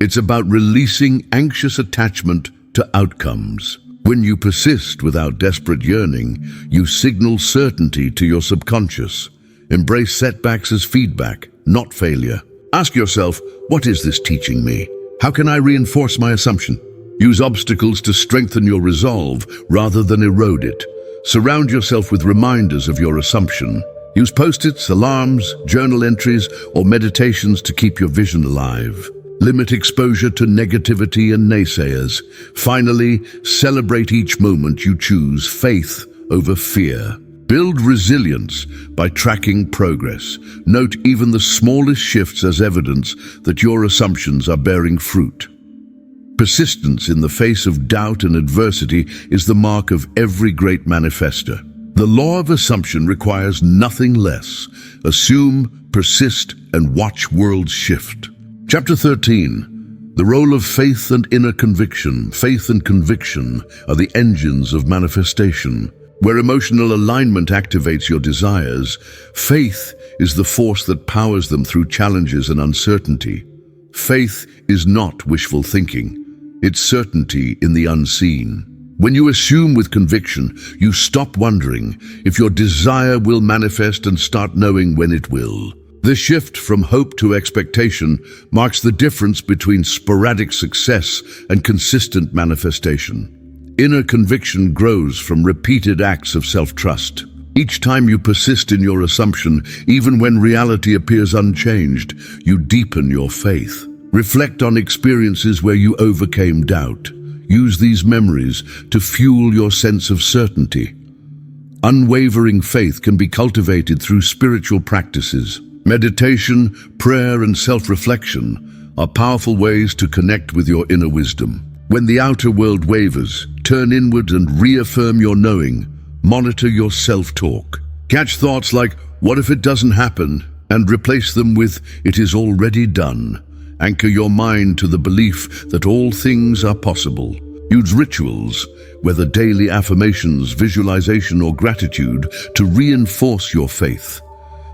it's about releasing anxious attachment to outcomes. When you persist without desperate yearning, you signal certainty to your subconscious. Embrace setbacks as feedback, not failure. Ask yourself, what is this teaching me? How can I reinforce my assumption? Use obstacles to strengthen your resolve rather than erode it. Surround yourself with reminders of your assumption. Use post-its, alarms, journal entries, or meditations to keep your vision alive. Limit exposure to negativity and naysayers. Finally, celebrate each moment you choose faith over fear. Build resilience by tracking progress. Note even the smallest shifts as evidence that your assumptions are bearing fruit. Persistence in the face of doubt and adversity is the mark of every great manifester. The law of assumption requires nothing less. Assume, persist, and watch worlds shift. Chapter 13. The role of faith and inner conviction. Faith and conviction are the engines of manifestation. Where emotional alignment activates your desires, faith is the force that powers them through challenges and uncertainty. Faith is not wishful thinking. It's certainty in the unseen. When you assume with conviction, you stop wondering if your desire will manifest and start knowing when it will. This shift from hope to expectation marks the difference between sporadic success and consistent manifestation. Inner conviction grows from repeated acts of self-trust. Each time you persist in your assumption, even when reality appears unchanged, you deepen your faith. Reflect on experiences where you overcame doubt. Use these memories to fuel your sense of certainty. Unwavering faith can be cultivated through spiritual practices. Meditation, prayer, and self-reflection are powerful ways to connect with your inner wisdom. When the outer world wavers, turn inward and reaffirm your knowing. Monitor your self-talk. Catch thoughts like, "What if it doesn't happen?" and replace them with, "It is already done." Anchor your mind to the belief that all things are possible. Use rituals, whether daily affirmations, visualization, or gratitude, to reinforce your faith.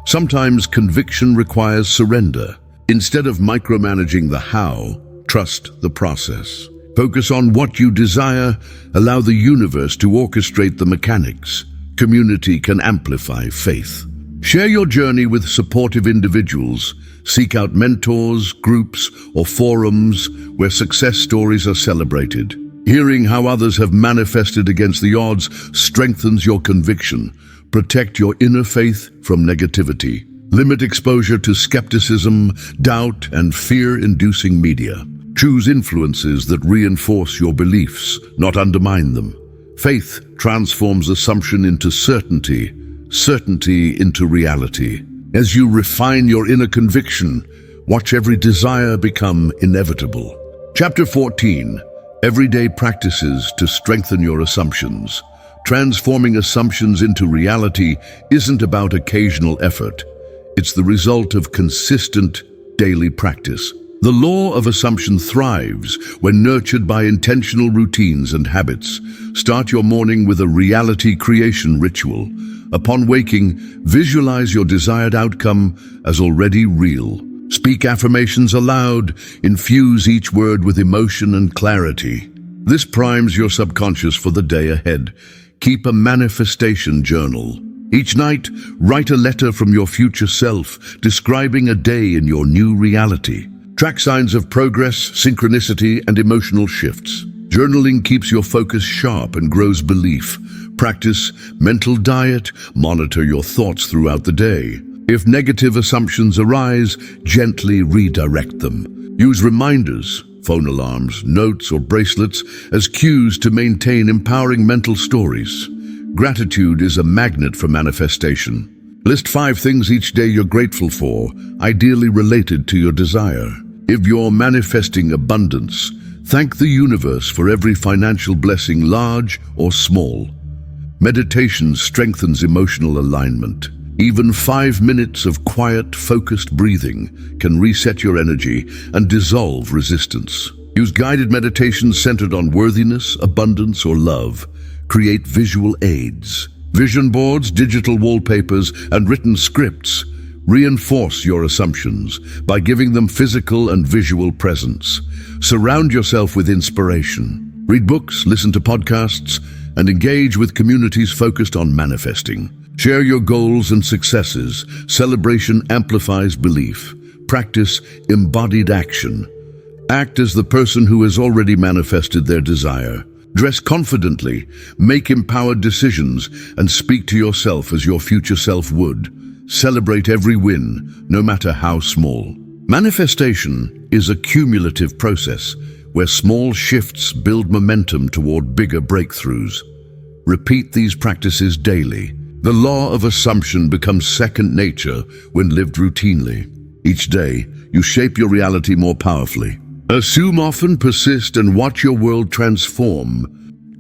Sometimes conviction requires surrender. Instead of micromanaging the how, trust the process. Focus on what you desire, allow the universe to orchestrate the mechanics. Community can amplify faith. Share your journey with supportive individuals. Seek out mentors, groups, or forums where success stories are celebrated. Hearing how others have manifested against the odds strengthens your conviction. Protect your inner faith from negativity. Limit exposure to skepticism, doubt, and fear-inducing media. Choose influences that reinforce your beliefs, not undermine them. Faith transforms assumption into certainty, certainty into reality. As you refine your inner conviction, watch every desire become inevitable. Chapter 14. Everyday practices to strengthen your assumptions. Transforming assumptions into reality isn't about occasional effort. It's the result of consistent daily practice. The law of assumption thrives when nurtured by intentional routines and habits. Start your morning with a reality creation ritual. Upon waking, visualize your desired outcome as already real. Speak affirmations aloud, infuse each word with emotion and clarity. This primes your subconscious for the day ahead. Keep a manifestation journal. Each night, write a letter from your future self, describing a day in your new reality. Track signs of progress, synchronicity, and emotional shifts. Journaling keeps your focus sharp and grows belief. Practice mental diet, monitor your thoughts throughout the day. If negative assumptions arise, gently redirect them. Use reminders, phone alarms, notes, or bracelets as cues to maintain empowering mental stories. Gratitude is a magnet for manifestation. List 5 things each day you're grateful for, ideally related to your desire. If you're manifesting abundance, thank the universe for every financial blessing, large or small. Meditation strengthens emotional alignment. Even 5 minutes of quiet, focused breathing can reset your energy and dissolve resistance. Use guided meditations centered on worthiness, abundance, or love. Create visual aids. Vision boards, digital wallpapers, and written scripts reinforce your assumptions by giving them physical and visual presence. Surround yourself with inspiration. Read books, listen to podcasts, and engage with communities focused on manifesting. Share your goals and successes. Celebration amplifies belief. Practice embodied action. Act as the person who has already manifested their desire. Dress confidently, make empowered decisions, and speak to yourself as your future self would. Celebrate every win, no matter how small. Manifestation is a cumulative process where small shifts build momentum toward bigger breakthroughs. Repeat these practices daily. The law of assumption becomes second nature when lived routinely. Each day, you shape your reality more powerfully. Assume often, persist, and watch your world transform.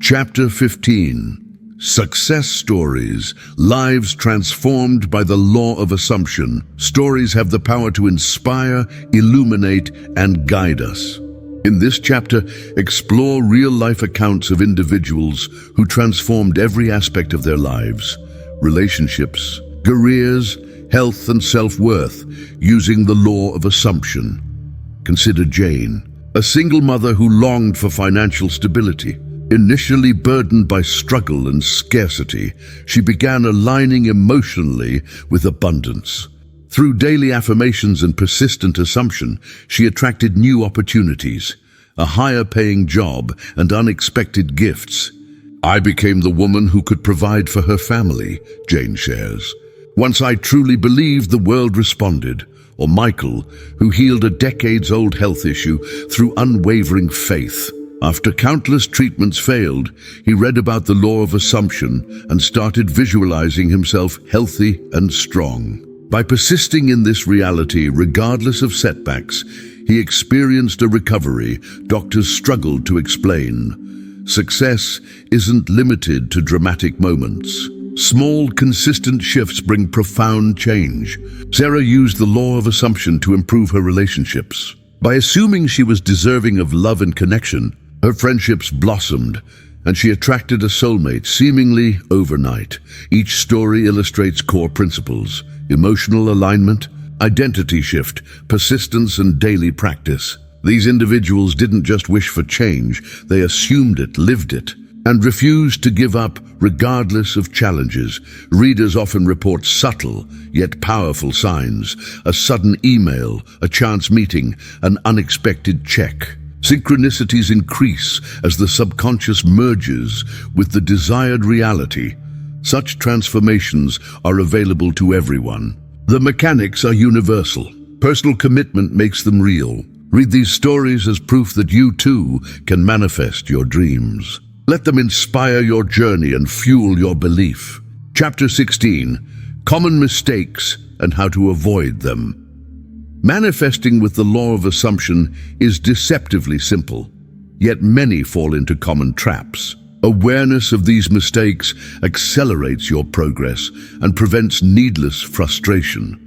Chapter 15. Success stories. Lives transformed by the law of assumption. Stories have the power to inspire, illuminate, and guide us. In this chapter, explore real-life accounts of individuals who transformed every aspect of their lives. Relationships, careers, health, and self-worth, using the law of assumption. Consider Jane, a single mother who longed for financial stability. Initially burdened by struggle and scarcity, she began aligning emotionally with abundance. Through daily affirmations and persistent assumption, she attracted new opportunities, a higher-paying job, and unexpected gifts. "I became the woman who could provide for her family," Jane shares. "Once I truly believed, the world responded." Or Michael, who healed a decades-old health issue through unwavering faith. After countless treatments failed, he read about the law of assumption and started visualizing himself healthy and strong. By persisting in this reality, regardless of setbacks, he experienced a recovery doctors struggled to explain. Success isn't limited to dramatic moments. Small, consistent shifts bring profound change. Sarah used the law of assumption to improve her relationships. By assuming she was deserving of love and connection, her friendships blossomed, and she attracted a soulmate seemingly overnight. Each story illustrates core principles: emotional alignment, identity shift, persistence, and daily practice. These individuals didn't just wish for change, they assumed it, lived it, and refused to give up regardless of challenges. Readers often report subtle yet powerful signs: a sudden email, a chance meeting, an unexpected check. Synchronicities increase as the subconscious merges with the desired reality. Such transformations are available to everyone. The mechanics are universal. Personal commitment makes them real. Read these stories as proof that you too can manifest your dreams. Let them inspire your journey and fuel your belief. Chapter 16: Common Mistakes and How to Avoid Them. Manifesting with the law of assumption is deceptively simple, yet many fall into common traps. Awareness of these mistakes accelerates your progress and prevents needless frustration.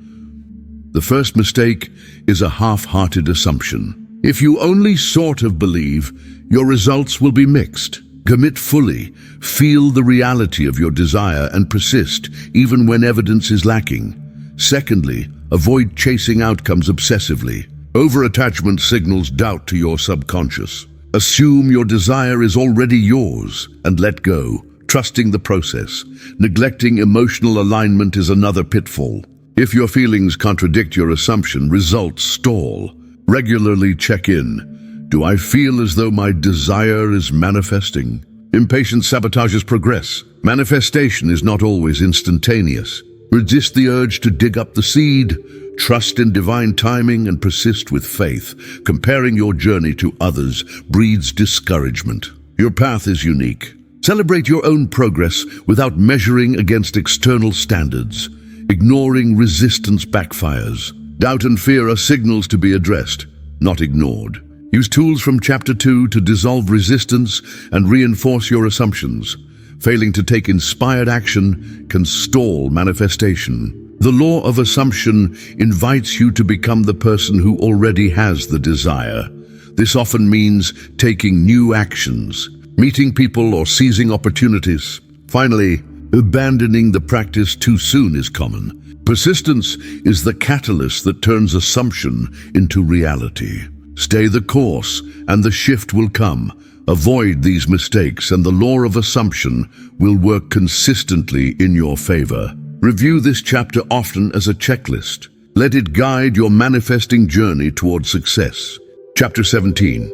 The first mistake is a half-hearted assumption. If you only sort of believe, your results will be mixed. Commit fully, feel the reality of your desire, and persist even when evidence is lacking. Secondly, avoid chasing outcomes obsessively. Over-attachment signals doubt to your subconscious. Assume your desire is already yours and let go, trusting the process. Neglecting emotional alignment is another pitfall. If your feelings contradict your assumption, results stall. Regularly check in. Do I feel as though my desire is manifesting? Impatience sabotages progress. Manifestation is not always instantaneous. Resist the urge to dig up the seed. Trust in divine timing and persist with faith. Comparing your journey to others breeds discouragement. Your path is unique. Celebrate your own progress without measuring against external standards. Ignoring resistance backfires. Doubt and fear are signals to be addressed, not ignored. Use tools from Chapter 2 to dissolve resistance and reinforce your assumptions. Failing to take inspired action can stall manifestation. The law of assumption invites you to become the person who already has the desire. This often means taking new actions, meeting people, or seizing opportunities. Finally, abandoning the practice too soon is common. Persistence is the catalyst that turns assumption into reality. Stay the course, and the shift will come. Avoid these mistakes, and the law of assumption will work consistently in your favor. Review this chapter often as a checklist. Let it guide your manifesting journey toward success. Chapter 17.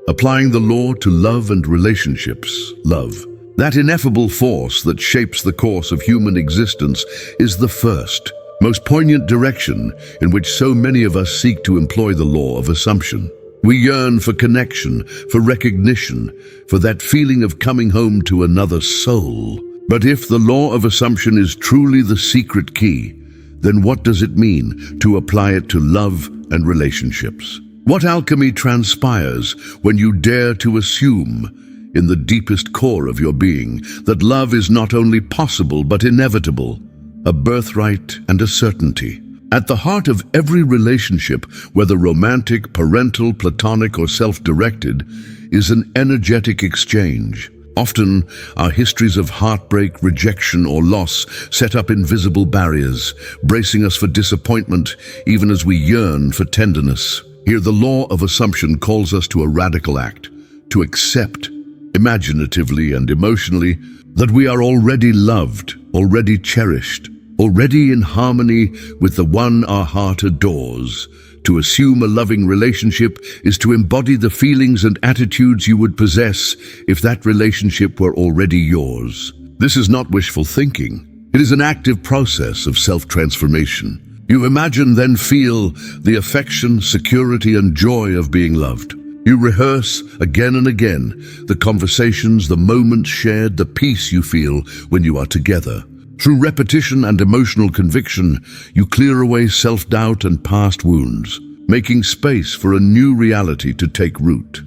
Applying the law to love and relationships. Love, that ineffable force that shapes the course of human existence, is the first, most poignant direction in which so many of us seek to employ the law of assumption. We yearn for connection, for recognition, for that feeling of coming home to another soul. But if the law of assumption is truly the secret key, then what does it mean to apply it to love and relationships? What alchemy transpires when you dare to assume, in the deepest core of your being, that love is not only possible but inevitable, a birthright and a certainty? At the heart of every relationship, whether romantic, parental, platonic, or self-directed, is an energetic exchange. Often, our histories of heartbreak, rejection, or loss set up invisible barriers, bracing us for disappointment even as we yearn for tenderness. Here, the law of assumption calls us to a radical act, to accept, imaginatively and emotionally, that we are already loved, already cherished, already in harmony with the one our heart adores. To assume a loving relationship is to embody the feelings and attitudes you would possess if that relationship were already yours. This is not wishful thinking. It is an active process of self-transformation. You imagine, then feel the affection, security, and joy of being loved. You rehearse again and again the conversations, the moments shared, the peace you feel when you are together. Through repetition and emotional conviction, you clear away self-doubt and past wounds, making space for a new reality to take root.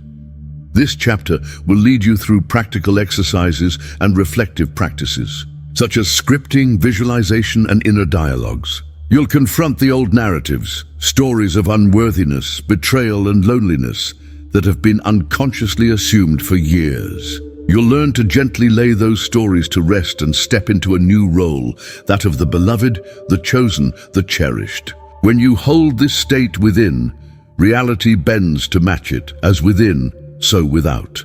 This chapter will lead you through practical exercises and reflective practices, such as scripting, visualization, and inner dialogues. You'll confront the old narratives, stories of unworthiness, betrayal, and loneliness that have been unconsciously assumed for years. You'll learn to gently lay those stories to rest and step into a new role, that of the beloved, the chosen, the cherished. When you hold this state within, reality bends to match it, as within, so without.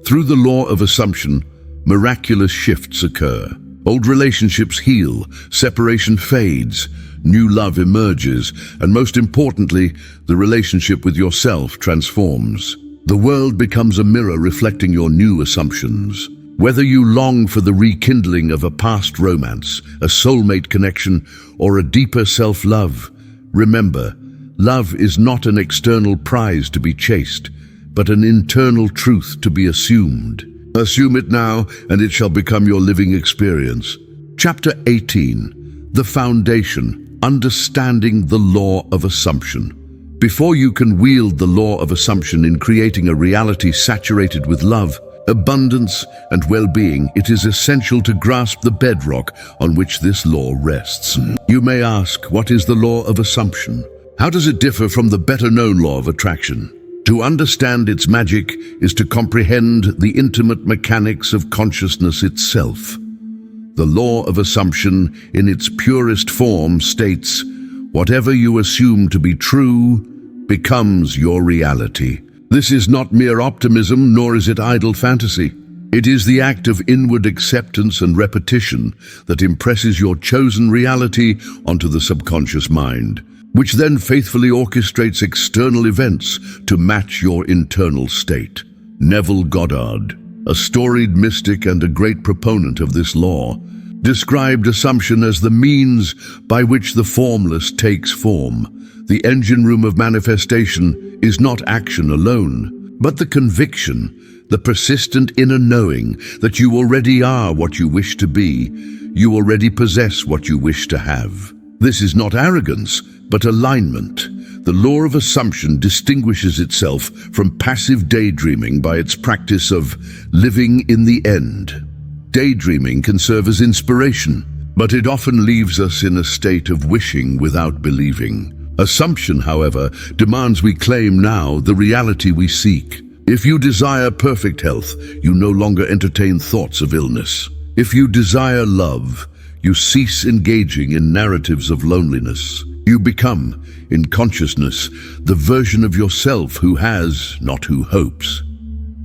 Through the law of assumption, miraculous shifts occur. Old relationships heal, separation fades, new love emerges, and most importantly, the relationship with yourself transforms. The world becomes a mirror reflecting your new assumptions. Whether you long for the rekindling of a past romance, a soulmate connection, or a deeper self-love, remember, love is not an external prize to be chased, but an internal truth to be assumed. Assume it now, and it shall become your living experience. Chapter 18. The Foundation, Understanding the Law of Assumption. Before you can wield the law of assumption in creating a reality saturated with love, abundance, and well-being, it is essential to grasp the bedrock on which this law rests. You may ask, what is the law of assumption? How does it differ from the better-known law of attraction? To understand its magic is to comprehend the intimate mechanics of consciousness itself. The law of assumption, in its purest form, states, whatever you assume to be true becomes your reality. This is not mere optimism, nor is it idle fantasy. It is the act of inward acceptance and repetition that impresses your chosen reality onto the subconscious mind, which then faithfully orchestrates external events to match your internal state. Neville Goddard, a storied mystic and a great proponent of this law, described assumption as the means by which the formless takes form. The engine room of manifestation is not action alone, but the conviction, the persistent inner knowing that you already are what you wish to be, you already possess what you wish to have. This is not arrogance, but alignment. The law of assumption distinguishes itself from passive daydreaming by its practice of living in the end. Daydreaming can serve as inspiration, but it often leaves us in a state of wishing without believing. Assumption, however, demands we claim now the reality we seek. If you desire perfect health, you no longer entertain thoughts of illness. If you desire love, you cease engaging in narratives of loneliness. You become, in consciousness, the version of yourself who has, not who hopes.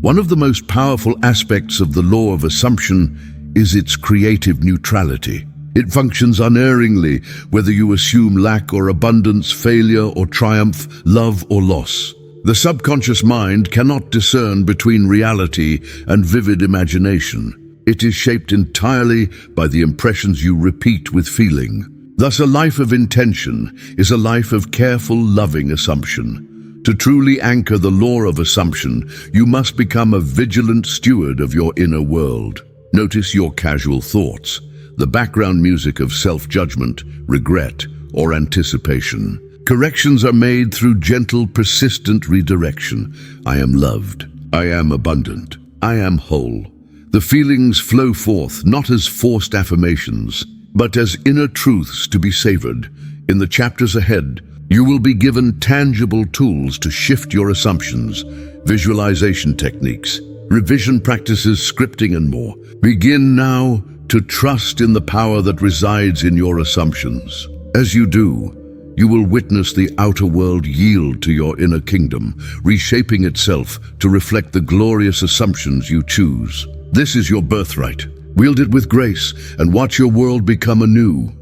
One of the most powerful aspects of the law of assumption is its creative neutrality. It functions unerringly whether you assume lack or abundance, failure or triumph, love or loss. The subconscious mind cannot discern between reality and vivid imagination. It is shaped entirely by the impressions you repeat with feeling. Thus, a life of intention is a life of careful, loving assumption. To truly anchor the law of assumption, you must become a vigilant steward of your inner world. Notice your casual thoughts, the background music of self-judgment, regret, or anticipation. Corrections are made through gentle, persistent redirection. I am loved. I am abundant. I am whole. The feelings flow forth not as forced affirmations, but as inner truths to be savored. In the chapters ahead, you will be given tangible tools to shift your assumptions, visualization techniques, revision practices, scripting, and more. Begin now to trust in the power that resides in your assumptions. As you do, you will witness the outer world yield to your inner kingdom, reshaping itself to reflect the glorious assumptions you choose. This is your birthright. Wield it with grace and watch your world become anew.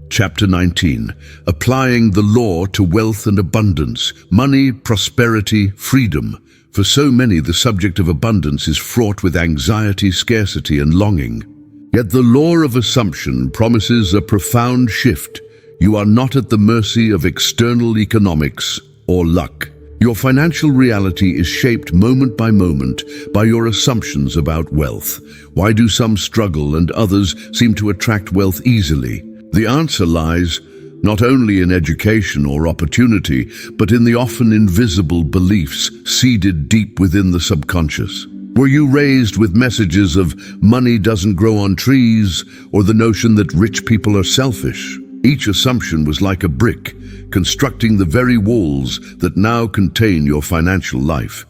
Chapter 19. Applying the law to wealth and abundance, money, prosperity, freedom. For so many, the subject of abundance is fraught with anxiety, scarcity, and longing. Yet the law of assumption promises a profound shift. You are not at the mercy of external economics or luck. Your financial reality is shaped moment by moment by your assumptions about wealth. Why do some struggle and others seem to attract wealth easily? The answer lies not only in education or opportunity, but in the often invisible beliefs seeded deep within the subconscious. Were you raised with messages of money doesn't grow on trees, or the notion that rich people are selfish? Each assumption was like a brick, constructing the very walls that now contain your financial life.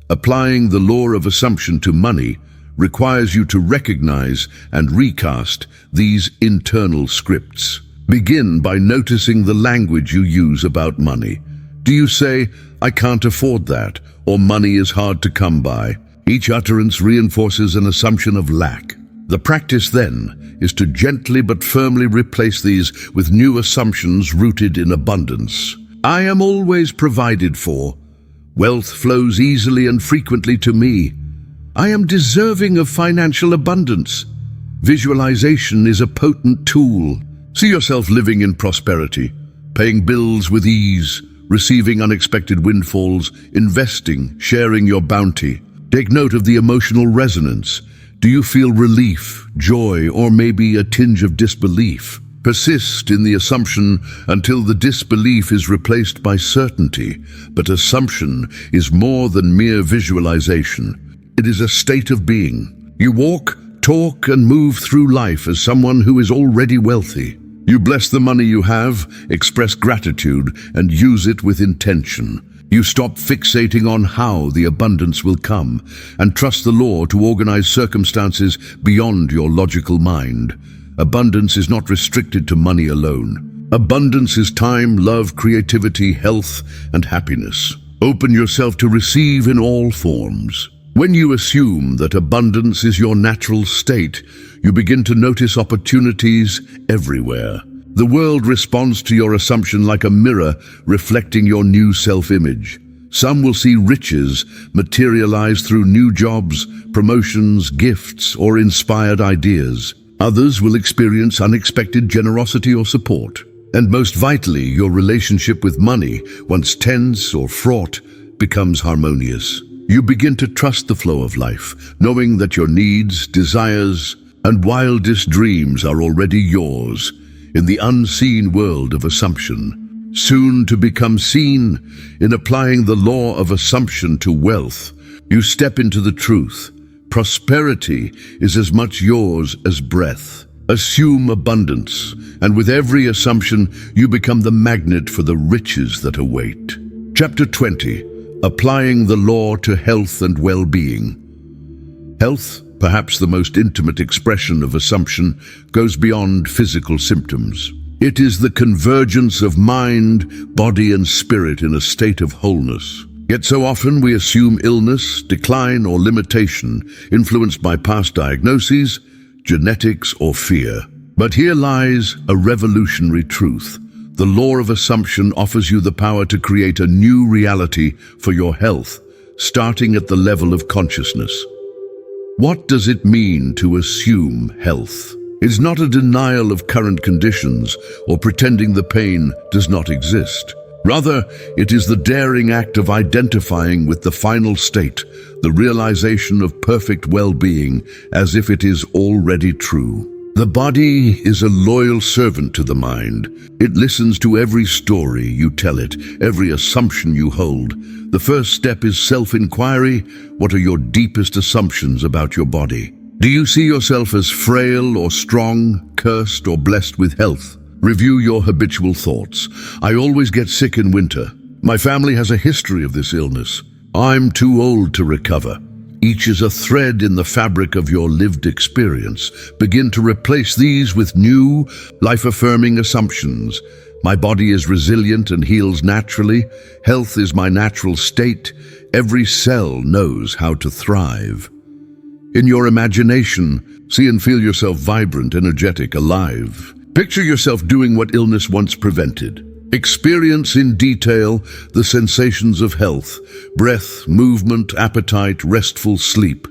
Applying the law of assumption to money requires you to recognize and recast these internal scripts. Begin by noticing the language you use about money. Do you say, "I can't afford that," or "money is hard to come by"? Each utterance reinforces an assumption of lack. The practice then is to gently but firmly replace these with new assumptions rooted in abundance. I am always provided for. Wealth flows easily and frequently to me. I am deserving of financial abundance. Visualization is a potent tool. See yourself living in prosperity, paying bills with ease, receiving unexpected windfalls, investing, sharing your bounty. Take note of the emotional resonance. Do you feel relief, joy, or maybe a tinge of disbelief? Persist in the assumption until the disbelief is replaced by certainty. But assumption is more than mere visualization. It is a state of being. You walk, talk, and move through life as someone who is already wealthy. You bless the money you have, express gratitude, and use it with intention. You stop fixating on how the abundance will come and trust the law to organize circumstances beyond your logical mind. Abundance is not restricted to money alone. Abundance is time, love, creativity, health, and happiness. Open yourself to receive in all forms. When you assume that abundance is your natural state, you begin to notice opportunities everywhere. The world responds to your assumption like a mirror reflecting your new self-image. Some will see riches materialize through new jobs, promotions, gifts, or inspired ideas. Others will experience unexpected generosity or support. And most vitally, your relationship with money, once tense or fraught, becomes harmonious. You begin to trust the flow of life, knowing that your needs, desires, and wildest dreams are already yours in the unseen world of assumption. Soon to become seen, in applying the law of assumption to wealth, you step into the truth. Prosperity is as much yours as breath. Assume abundance, and with every assumption, you become the magnet for the riches that await. Chapter 20. Applying the law to health and well-being. Health, perhaps the most intimate expression of assumption, goes beyond physical symptoms. It is the convergence of mind, body, and spirit in a state of wholeness. Yet so often we assume illness, decline, or limitation, influenced by past diagnoses, genetics, or fear. But here lies a revolutionary truth. The law of assumption offers you the power to create a new reality for your health, starting at the level of consciousness. What does it mean to assume health? It's not a denial of current conditions or pretending the pain does not exist. Rather, it is the daring act of identifying with the final state, the realization of perfect well-being as if it is already true. The body is a loyal servant to the mind. It listens to every story you tell it, every assumption you hold. The first step is self-inquiry. What are your deepest assumptions about your body? Do you see yourself as frail or strong, cursed or blessed with health? Review your habitual thoughts. I always get sick in winter. My family has a history of this illness. I'm too old to recover. Each is a thread in the fabric of your lived experience. Begin to replace these with new, life-affirming assumptions. My body is resilient and heals naturally. Health is my natural state. Every cell knows how to thrive. In your imagination, see and feel yourself vibrant, energetic, alive. Picture yourself doing what illness once prevented. Experience in detail the sensations of health, breath, movement, appetite, restful sleep.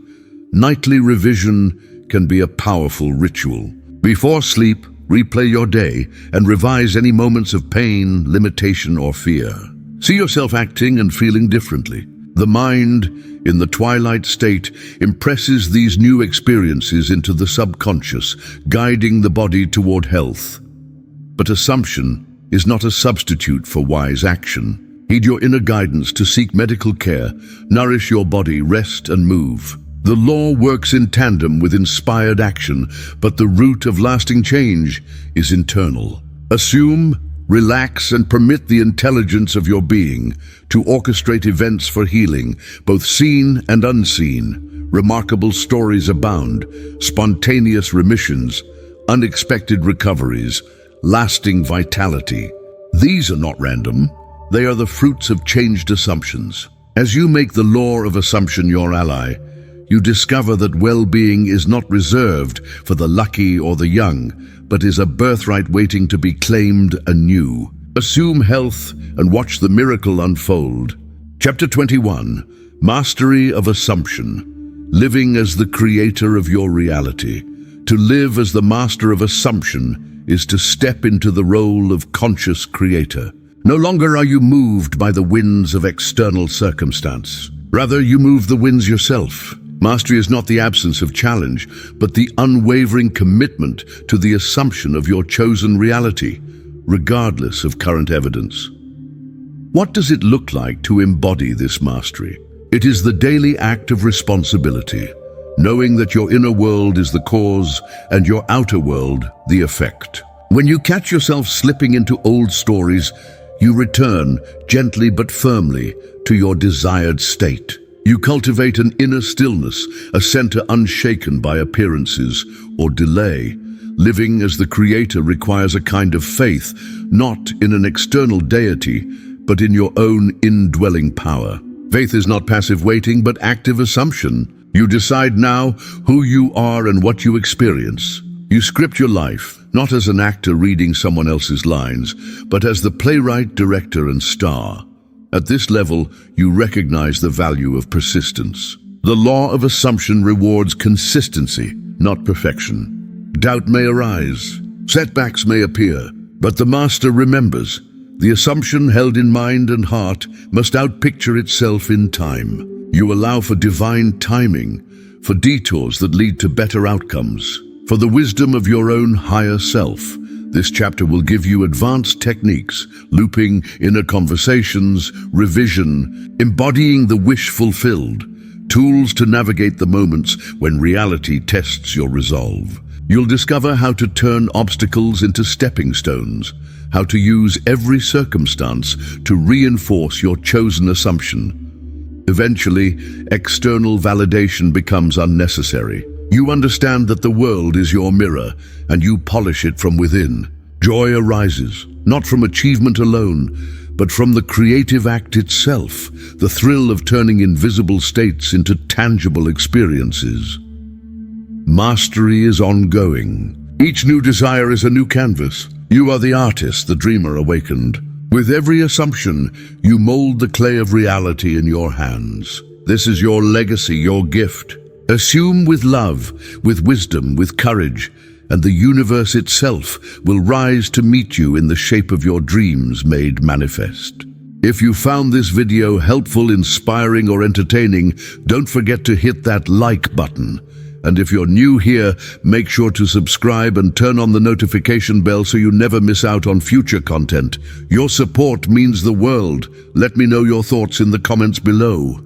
Nightly revision can be a powerful ritual. Before sleep, replay your day and revise any moments of pain, limitation, or fear. See yourself acting and feeling differently. The mind, in the twilight state, impresses these new experiences into the subconscious, guiding the body toward health. But assumption is not a substitute for wise action. Heed your inner guidance to seek medical care, nourish your body, rest and move. The law works in tandem with inspired action, but the root of lasting change is internal. Assume, relax, and permit the intelligence of your being to orchestrate events for healing, both seen and unseen. Remarkable stories abound, spontaneous remissions, unexpected recoveries, lasting vitality. These are not random. They are the fruits of changed assumptions. As you make the law of assumption your ally, you discover that well-being is not reserved for the lucky or the young, but is a birthright waiting to be claimed anew. Assume health and watch the miracle unfold. Chapter 21. Mastery of Assumption. Living as the creator of your reality. To live as the master of assumption is to step into the role of conscious creator. No longer are you moved by the winds of external circumstance. Rather, you move the winds yourself. Mastery is not the absence of challenge, but the unwavering commitment to the assumption of your chosen reality, regardless of current evidence. What does it look like to embody this mastery? It is the daily act of responsibility, knowing that your inner world is the cause and your outer world the effect. When you catch yourself slipping into old stories, you return, gently but firmly, to your desired state. You cultivate an inner stillness, a center unshaken by appearances or delay. Living as the creator requires a kind of faith, not in an external deity, but in your own indwelling power. Faith is not passive waiting, but active assumption. You decide now who you are and what you experience. You script your life, not as an actor reading someone else's lines, but as the playwright, director, and star. At this level, you recognize the value of persistence. The law of assumption rewards consistency, not perfection. Doubt may arise, setbacks may appear, but the master remembers. The assumption held in mind and heart must outpicture itself in time. You allow for divine timing, for detours that lead to better outcomes, for the wisdom of your own higher self. This chapter will give you advanced techniques, looping inner conversations, revision, embodying the wish fulfilled, tools to navigate the moments when reality tests your resolve. You'll discover how to turn obstacles into stepping stones, how to use every circumstance to reinforce your chosen assumption. Eventually, external validation becomes unnecessary. You understand that the world is your mirror, and you polish it from within. Joy arises, not from achievement alone, but from the creative act itself, the thrill of turning invisible states into tangible experiences. Mastery is ongoing. Each new desire is a new canvas. You are the artist, the dreamer awakened. With every assumption, you mold the clay of reality in your hands. This is your legacy, your gift. Assume with love, with wisdom, with courage, and the universe itself will rise to meet you in the shape of your dreams made manifest. If you found this video helpful, inspiring, or entertaining, don't forget to hit that like button. And if you're new here, make sure to subscribe and turn on the notification bell so you never miss out on future content. Your support means the world. Let me know your thoughts in the comments below.